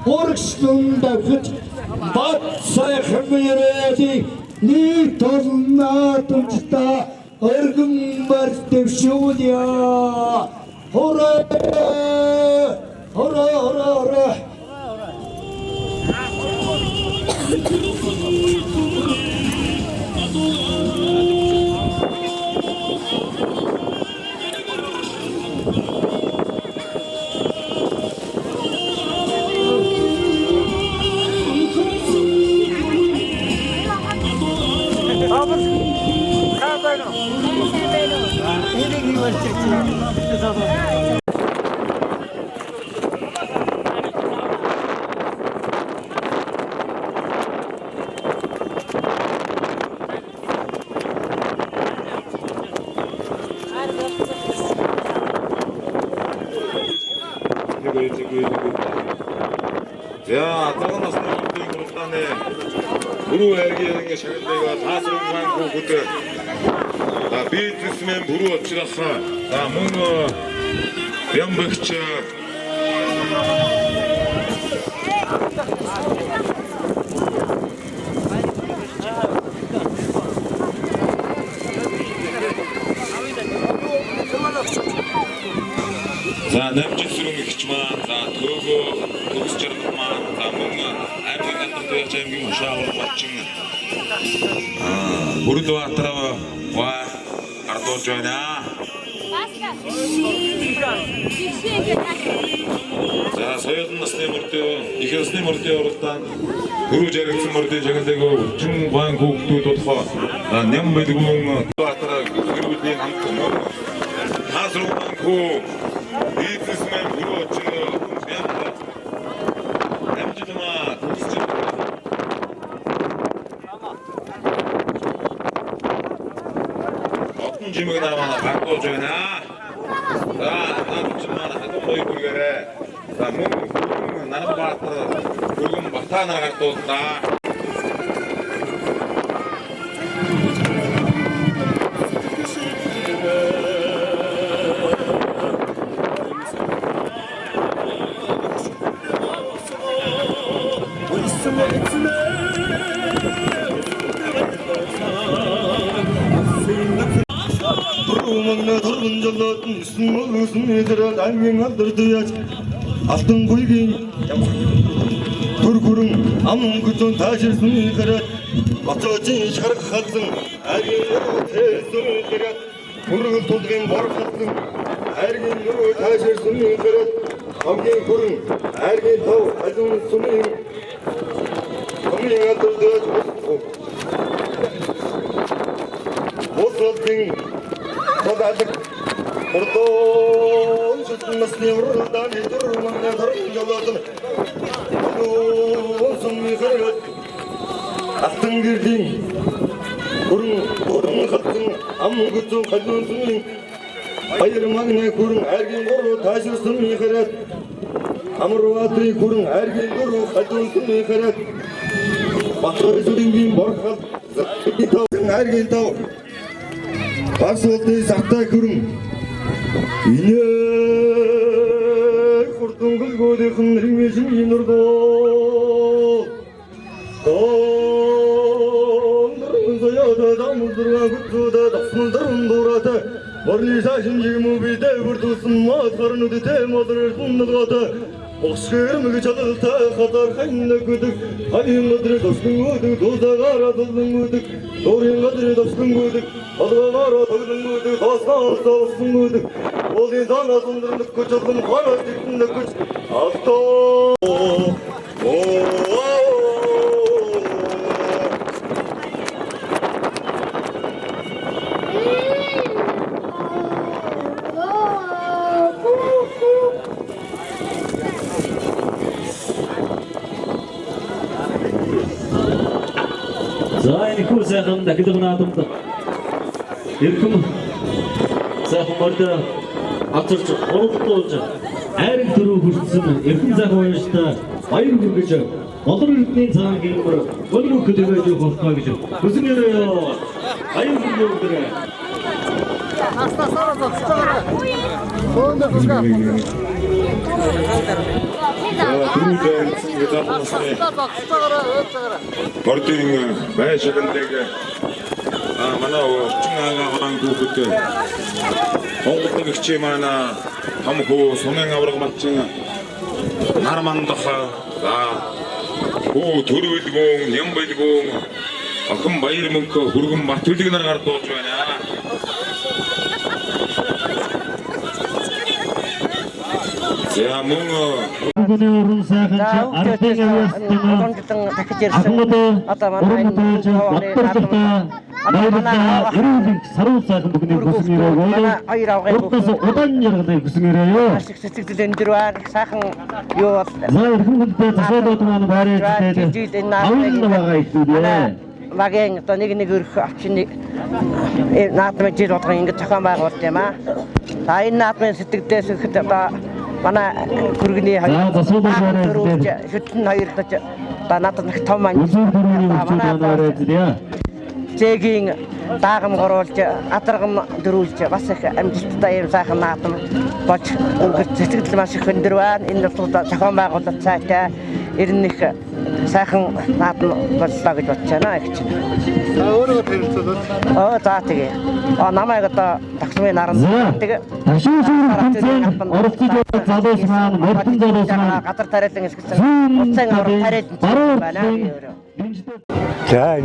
S20: Borçlunda güç Bat sayhmiredi Ni tozuna tunçta Örgün var devşudiya Hora Hora hora hora
S6: 자, 작은 나스는 그렇다네. 우루 애기에게 샤길대가 다 쓰는 거 그때 다 бизнесмен бүрүү учраас за мөн ямбагч за намжил сүрэн ихч маань за төөгөө төгс жаргал маань за мөн аймгийн алдарт аймгийн хушаавар болчин Бүрдбаатараа ардуулж байна. За соёлын насны мөрдөө их насны мөрдөө уралдаан дөрөв жаргалсан мөрдөө жагалдаг өчн гуайн хүүхдүүд тодорхой ням мэдгүн Баатараа гэрүүлний хамт хасруухан хүү бизнесмен бүрөө ч нямжтмаа төгсч жимэг наваа гартуулж байна. За наадчмаа хатан бой бүргээрээ. За мөн Нарбаатар бүргэн Батанаар гартууллаа.
S14: Torun jolotun smolusun edrar аймгийн алдарт яаж алтан гуйгийн төргөрөн ам гүзэн тааширсан хэрэг бацоожин шарх халзан ариун тэсэн хэрэг бүргэл тулгын борхолсон ариун нөрөө тааширсан хэрэг хамгийн хүрэн ариун тав халзан сумын алдарт яаж босолдын Подалык Бурдон Шутмасны уралдан Идурманна Тарын жолотын Сумны хэрэг Алтын гэрдийн Хүрэн хаттын Ам гүзэн халуун сумын Баярмагны хүрэн Аргийн гуру тааширсан хэрэг Амрватры хүрэн Аргийн гуру халуун сумын хэрэг Батар зүрингийн борхал Аргийн тав Бас улсын сахтай хүрэн инээ хурдунгөлгөөлийнхэн нэрмэшин инэрдөө тоондрын заяада дамдурга гүцөөдө тасмалдрын дуурата борны шашин жигмүү бидэ бүрдүүлсэн маатгарнууд темодэрсэн нэлгата Oscar'ım çalılta kadar hayna güdük Hayın kadri dostun güdük Dozdagara doldun güdük Doğruyun kadri dostun güdük Adagara doldun güdük Asla dostun güdük Ol insan azındırlık küçüldüm Kara diktimde küç Akta
S19: За энэ хүү сайхан дахиад наадамд эрхэм сайхан морд авчирч уралдуулж айрын төрөө хүртсэн эрхэм сайхан уяштай баяр хүргэж болор эрдний цаагийн гөлрүү хөдөлгөөж болохоо гэж хүсмээрээ баяр хүргэж
S6: Мордын байшаалдаг манай өвчин агаан хүүхэд Монголын гэрчээ манай том хөө сумын авраг малчин нар мандах хөө төрөлгөөн ням байлгөөн охин баяр мөнхө хүргэн бат төлөг нар гардуулж байна. За мөн
S19: Гүнөрөн сайхан ардын авьяастан дахиж ирсэн. Одоо манай саруу сайхан бүгний хүсмээрээ хоёр авгын удаан яргалыг хүсмээрээ сэтгэл өндөр сайхан юу бол зөвхөн засаадууд маань барьж байгаа ихдээ Магийн одоо нэг өрх авчны наадмын жил болгон ингэж зохион байгуулт юм аа. За энэ наадмын сэтгэлдээс ихэд одоо манай хүргэний хоёр шүтэн хоёр гэж одоо надад нэг том маань манай
S21: зээгийн даагам горуулж адаргам дөрүүлж бас их амжилттай юм сайхан наадам болж өнгөрч цэцэгдэл маш их өндөр байна. Энэ бол зохион байгуулалт сайтай 91 сайхан наадам боллоо гэж бодож байна гэж.
S12: Өөрөө танилцуулаад.
S21: За тэгээ. Намайг одоо таксмын наран тэгээ.
S19: Ташин шүүрийн оролцож байгаа залуус маань мөрдөн залуус маань
S21: гадар тариалан эсгэлсэн уцсан аврал тариалан байна.
S22: За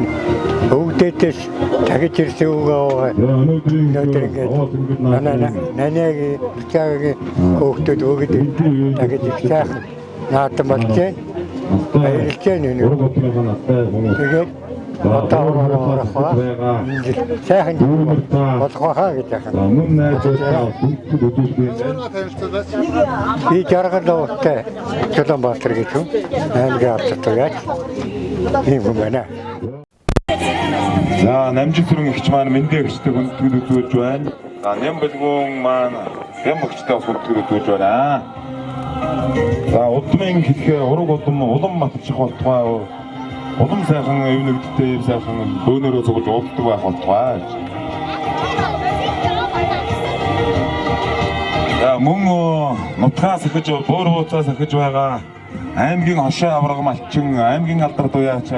S22: бүгдээдээс тагиж ирсэн үгээ өнөөдөр ингээд манай нанягийн бүчаагийн хөөхтөд өгöd тагиж ирсэн наадам болжээ. Баярлж байна. Тэгээд одоо орохоо сайхан болох хаа гэж яхаа. Би жаргал доостой Чулуунбаатар гэж юм. Аймгийн алдартай яаж юм байна.
S7: За намжиг сүрэн ихч маань мэндэ ихчтэй хүндэтгэл үзүүлж байна. За нэм бэлгүүн маань нэм ихчтэй хүндэтгэл үзүүлж байна. За удмын хэлхээ ураг улам матчих болтугай. Улам сайхан өвнөгдөлтэй сайхан бөөнөрөө цугж уулддаг байх болтугай. За мөн нутгаас ахиж бөөр хууцаас ахиж байгаа аймгийн хошоо авраг малчин аймгийн алдар туяач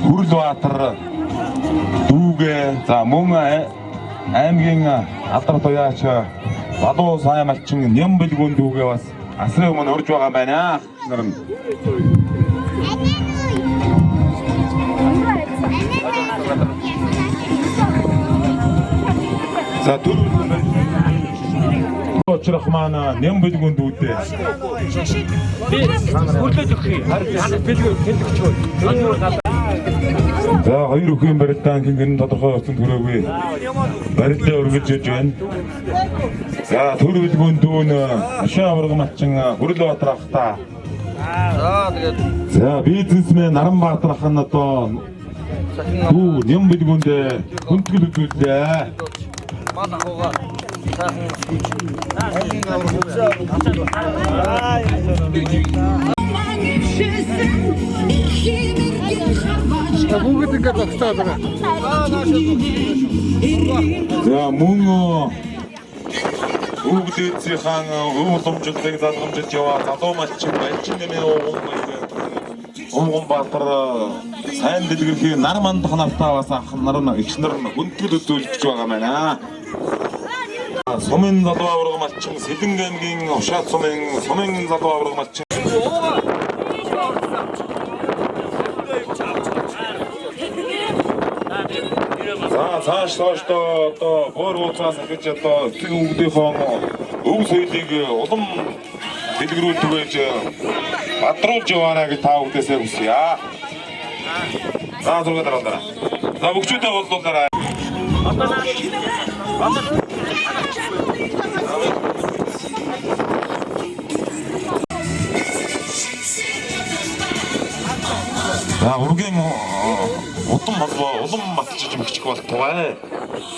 S7: Хүрлбаатар дүүгээ за мөн аймгийн алдар туяач Балуу сайн малчин Нямбэлгүүн дүүгээ бас асрын өмнө урж байгаа байна. За Очрах маань Нямбэлгүүн дүүдээ. Би хүрлээд өгье. Бэлгүү тэлэгчгүй. За хоёр өхөн барилдаан гин тодорхой өцөнд хүрээгүй. Барилдаа өргөж иж байна. За төрөлгүүн дүүн ашаа авраг малчин Хүрлбаатар ахта. За тэгээд за бизнесмен Наранбаатар ах нь одоо дүү Нямбэлгүүндээ хүндэтгэл үзүүллээ. Ман ахуйгаа сайхан
S12: Бүгд ингээд багтаад байгаа.
S7: За мөн бүгдээцийн өвлөмжлөлийг залгамжиж яваа залуу малчин нэмээ Унгунбаатар сайн дэлгэрхий нар мандах навтаа бас ах нар их нар хүндэтгэл үзүүлж байгаа байна. Сумын залуу авраг малчин Сэлэнг аймгийн Ушаат сумын залуу авраг малчин За цааш одоо боор ууцаас гэж одоо бүгдийнхөө өв соёлыг улам дэлгэрүүлдэг байж бадруулж яваарай гэж та бүдээсээ хүсье. За зураг дараалаа. За бүгчүүдээ болуулаарай. За ургийн улам матчих мэгчих болтугай.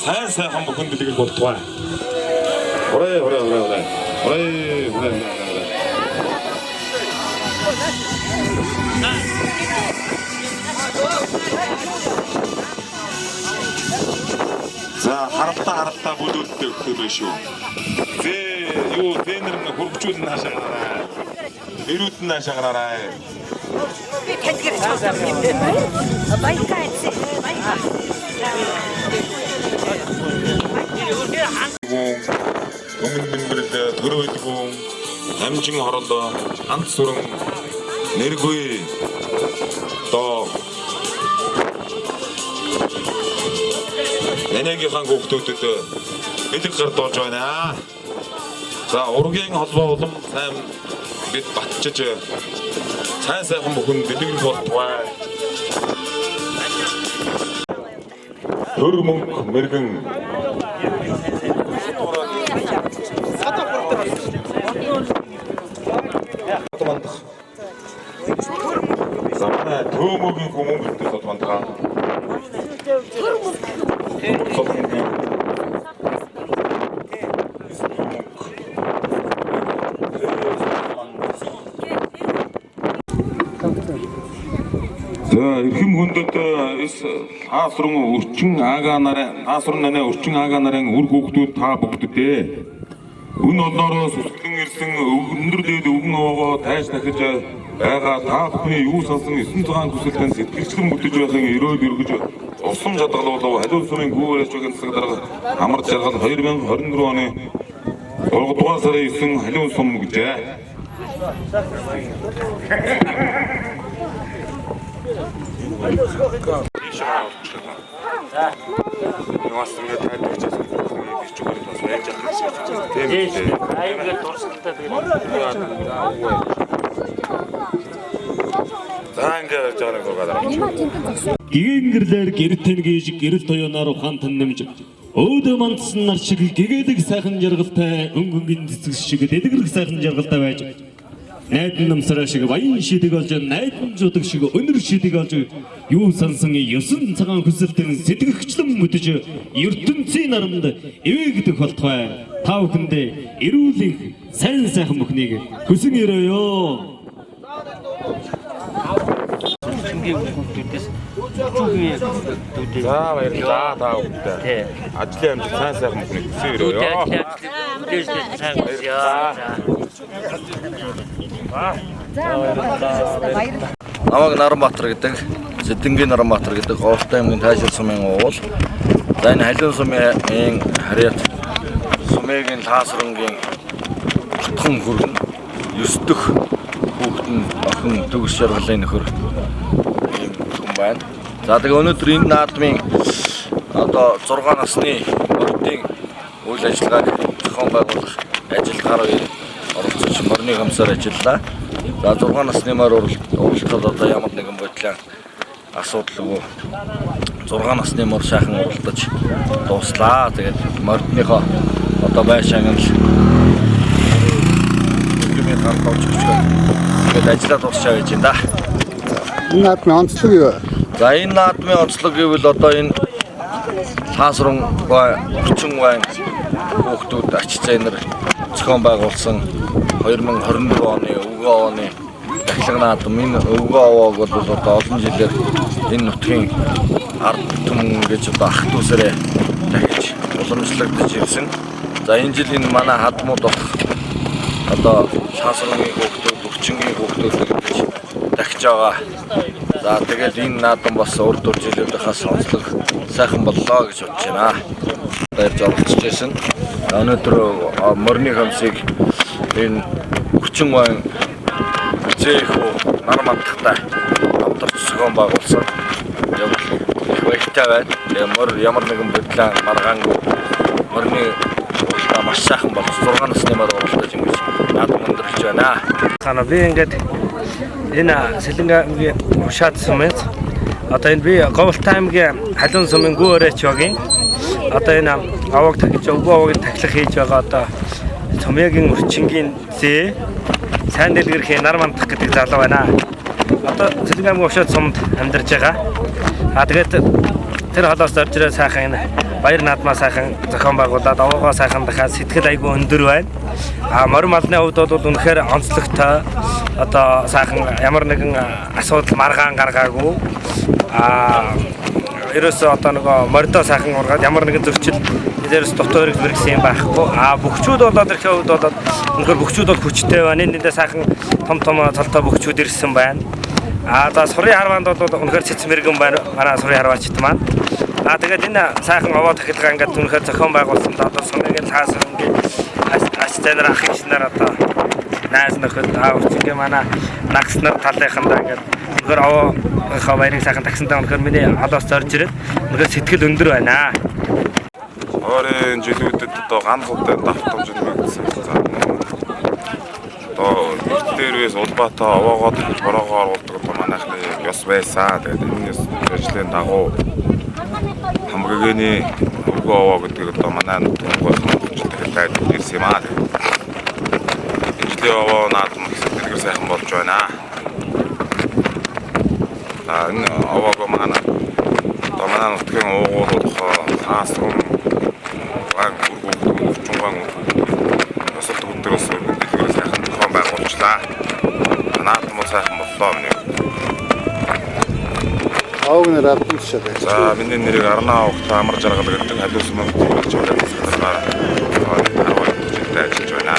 S7: Сайн сайхан бүхэн дэлгэр болтугай. Орой. За харалтаа бүлүүлдэг өгөх байх шүү. Тренер нь хөргөчүүл нь хаашаа гараарай. Эрүүд нь хаашаа гараарай. Өмнө бэрэл төрөөдгөө амжин хороолоо ганц сүрэн нэргүй доо Нэнэгийнхэн хүүхдүүдэд бэлэг гардуулж байна. За ургийн холбоо улам сайн бид батчиж сайн сайхан бүхэн бэлэг болтугай. Төр мөнгө мэргэн замана төмөгийн хүмүүстээ содмантаа. эрхэм хүндэт хаасрын өрчин ага нарын үр хүүхдүүд та бүгдээ өн олноороо сүсгэлэн ирсэн өндөр дээд өвгөн овоогоо тайж дахиж байгаа та бүхний юу сонсон 906 хүсэлтэн сэтгэлчлэн бүтэж байхын өрөөд өргөж усам шатгалуулав халуун сумын гүүрээс чөген цаг дарга амар жаргал 2024 оны 3 дугаар сарын 9 халуун сум гэжээ.
S19: Гэгэнгэрлэр гэртэн гээж гэрэл тоёоноор ухаантан нэмж өөдөө мандсан нар шиг гэгээлэг сайхан жаргалтай өнгөнгөн цэцэг шиг дэлгэрэх сайхан жаргалтай байж найдан намсараа шиг баян шидэг олж найдан жудаг шиг өнөр шидэг олж юу сансан ёсон цагаан хүсэлтэн сэтгэгчлэн мүтэж ертөнцийн нарамд эвээгдэх болтугай та бүхэндээ эрүүлэх сайн сайхан бүхнийг хүсэн өрөөё.
S6: За баярлалаа та бүхэнд. Ажлын амжилт сайн сайхан бүхнийг хүсэн өрөөё.
S2: Намайг Наранбаатар гэдэг, Сэдэнгийн Наранбаатар гэдэг Говьтай аймгийн Тайшил сумын уул. За энэ халуун сумын харьяат сумын таасрангийн утхан хүргэн 9 дэх хүүхдэн охин төгс жаргалын нөхөр ийм хүн байна. За тэгээ өнөөдөр энэ наадмын одоо 6 насны мөрдийн үйл ажиллагааг зохион байгуулах ажил гараа оролцож морины хөмсөөр ажиллаа. За 6 насны морь уралдаад одоо ямар нэгэн байдлаар асуудалгүй 6 насны морь сайхан уралдаж дууслаа. Тэгээд мордныхоо одоо байшаанг л гэмээр хандаж тэгээд ажиллаа дуусчаа гэж байна да.
S12: Энэ наадмын онцлог юу?
S2: За энэ наадмын онцлог гэвэл одоо энэ таасран орчин байна хүүхдүүд ач зээнэр зохион байгуулсан 2024 оны өвгөө оны дахлаг наадам. Энэ өвгөө овоог бол одоо олон жилээр энэ нутгийн ард түмэн гэж одоо ах дүүсээрээ дахиж уламжлагдаж ирсэн. За энэ жил энэ манай хадмууд одоо шаасрын хүүхдүүд, өвчнгийн хүүхдүүд гэж дахиж байгаа. За тэгээд энэ наадам бас урд жилийнхаа сонслог сайхан боллоо гэж бодож байна. Баярж оролцож байсан. Өнөөдөр морины хөмсийг энэ хүчин байн зэхүү Наранбаатартай хамтарч зохион байгуулсан. Их баяртай байна. Мөр ямар нэгэн байдлаар маргаангүй морины уралдаа маш сайхан болж 6 насны морь уралдаж ингэж наадам өндөрлөж байна.
S9: Хана би ингээд энэ Сэлэнгийн Ушаад сумын одоо энэ би Говьтай аймгийн халуун сумын гүүрээч багийн одоо энэ аваг тахиж өвгөө аваг тахилах хийж байгаа одоо Цомьёгийн өрчингийн зээ сайн дэлгэрхийн Наранбаатар гэдэг залуу байна. Одоо Сэлэнгийн аймгийн Ушаад сумд амьдарч байгаа. Тэгээд тэр холоос орж ирээ сайхан баяр наадмаа сайхан зохион байгуулад овоогоо сайхан дахиад сэтгэл айгүй өндөр байна. Морь малны хувьд бол үнэхээр онцлогтой. Одоо сайхан ямар нэгэн асуудал маргаан гаргаагүй. Ерөөсөө одоо нөгөө морьдоо сайхан ургаад ямар нэгэн зөрчил дээрээс дотоо хэрэг мэрэгсэн юм байхгүй. Бөхчүүд болоод ирэхэд хувьд бол үнэхээр бөхчүүд бол хүчтэй байна. Эндээ сайхан том цолтой бөхчүүд ирсэн байна. За сурын харваанд бол үнэхээр цэц мэрэгэн байна. Манай сурын харваачд маань. Тэгээд энэ сайхан овоо тахилгаа ингээд үнэхээр зохион байгуулсан. Одоо сумын таасрангийн ач зээнэр ах эгч нар одоо найз нөхөд өвчнгийн манай нагс нар талынхандаа ингээд үнэхээр овоохоо баярыг сайхан тагсандаа үнэхээр миний холоос зорж ирээд үнэхээр сэтгэл өндөр байна.
S6: Орын жилүүдэд одоо ганцуудаа давтамж нэгсэн. Одоо дээрээс Улбаатаа овоогоо бороогоо оруулдаг манайхны ёс байсан. Тэгээд энэ ажлын дагуу хамгааны өвгөө овоо гэдэг одоо манай нутгийн хэлбэрт ирсэн юм аа. Ижлээ овоо наадам хэлбэр сайхан болж байна. Энэ овоогоо манай нутгийн уугуул хаасрын чунган өсөлт өдрөөс хэлбэр сайхан зохион байгуулчлаа. Наадам сайхан боллоо миний.
S12: Аавны радмшаа байж.
S6: За миний нэрийг Арнаа Авахт амар жаргал гэдэг халуус мөнгө төлж байгаа санаараа аваад ажиллаж байна.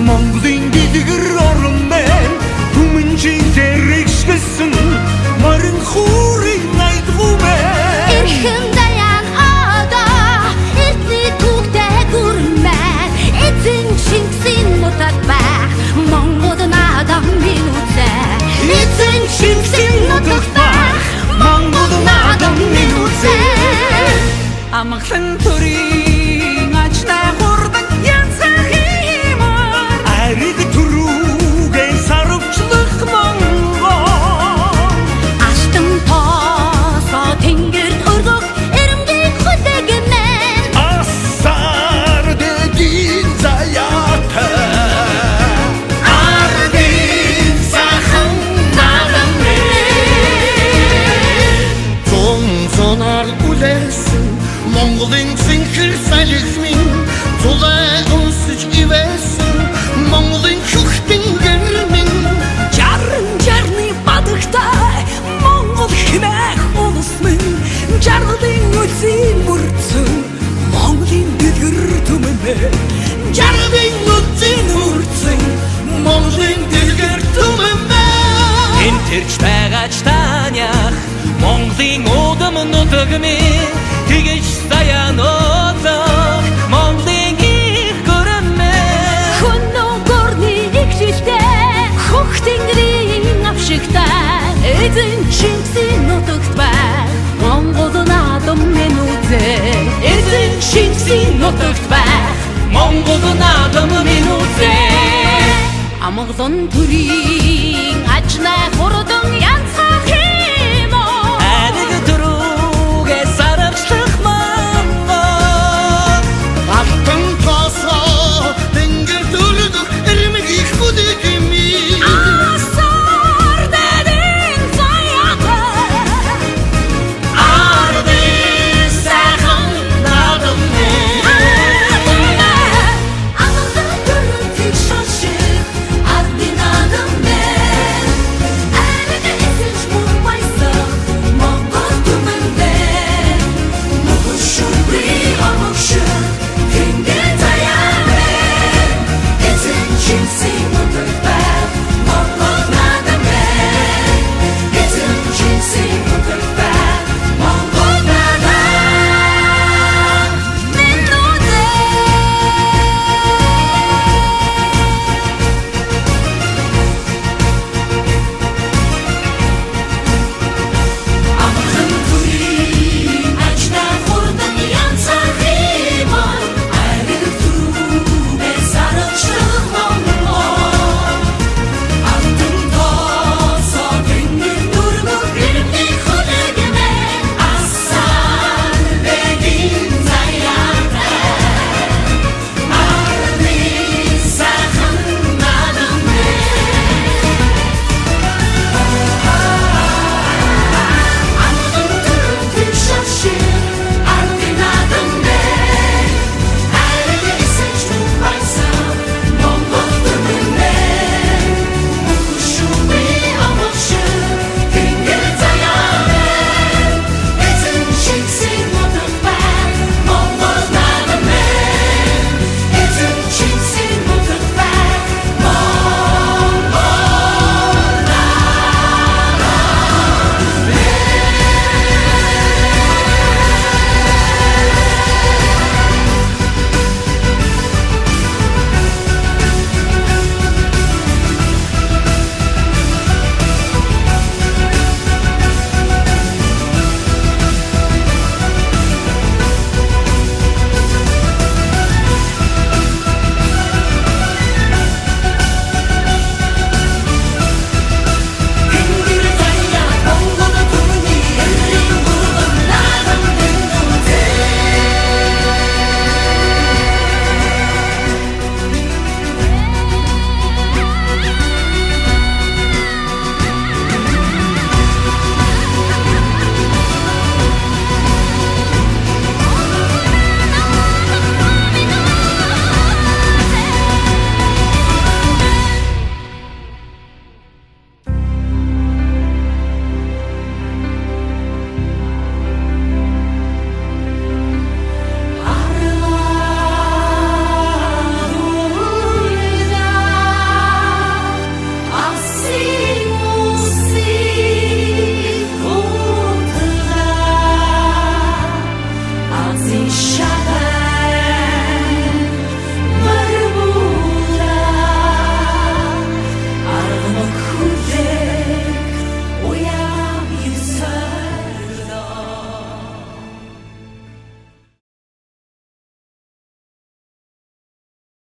S18: Монголын дэлгэр орон мен хүмүнжин зэрэгшгэлсэн морин хуурын найдвуу мен
S3: Эрхэм даян одоо эзний түүхтэй гүрмэн эзэн Шингисийн нутаг байх Монгол наадам минь үзээ эзэн Шингисийн нутаг байх Монгол наадам минь үзээ Амглан төрийн ажлаа хурдан
S18: Ариг түрүүгэн сарвчлах Монгол
S3: Аштан тоосоо тэнгэр өргөх эрэмгийг хөдөгнэн
S18: Асар дэдийн заяата Ардын сахан наадам Зон сонар үлэсэн Монголын зинхэр салхимын Зулай унсж ивэсэн Монголын хөхтэн гэрмэн
S3: Жарны бадагтай Монгол хэмээх улс минь Жаргалын үлзийн мөрцөн Монголын дэлгэр түмэн
S18: Жаргалын үлзийн мөрцөн Монголын дэлгэр түмэн
S3: Энэ тэрч байгаач танях Монголын удам нутаг минь Тэгэж саяан оцох Монголын их гөрмэн Хүннөө горны их жилтэй Хөх тэнгэрийн авшигтай Эзэн Шингисийн нутагт байх Монгол наадам минь үзээ Эзэн Шингисийн нутагт байх Монгол наадам минь үзээ Амглан төрийн ажнаа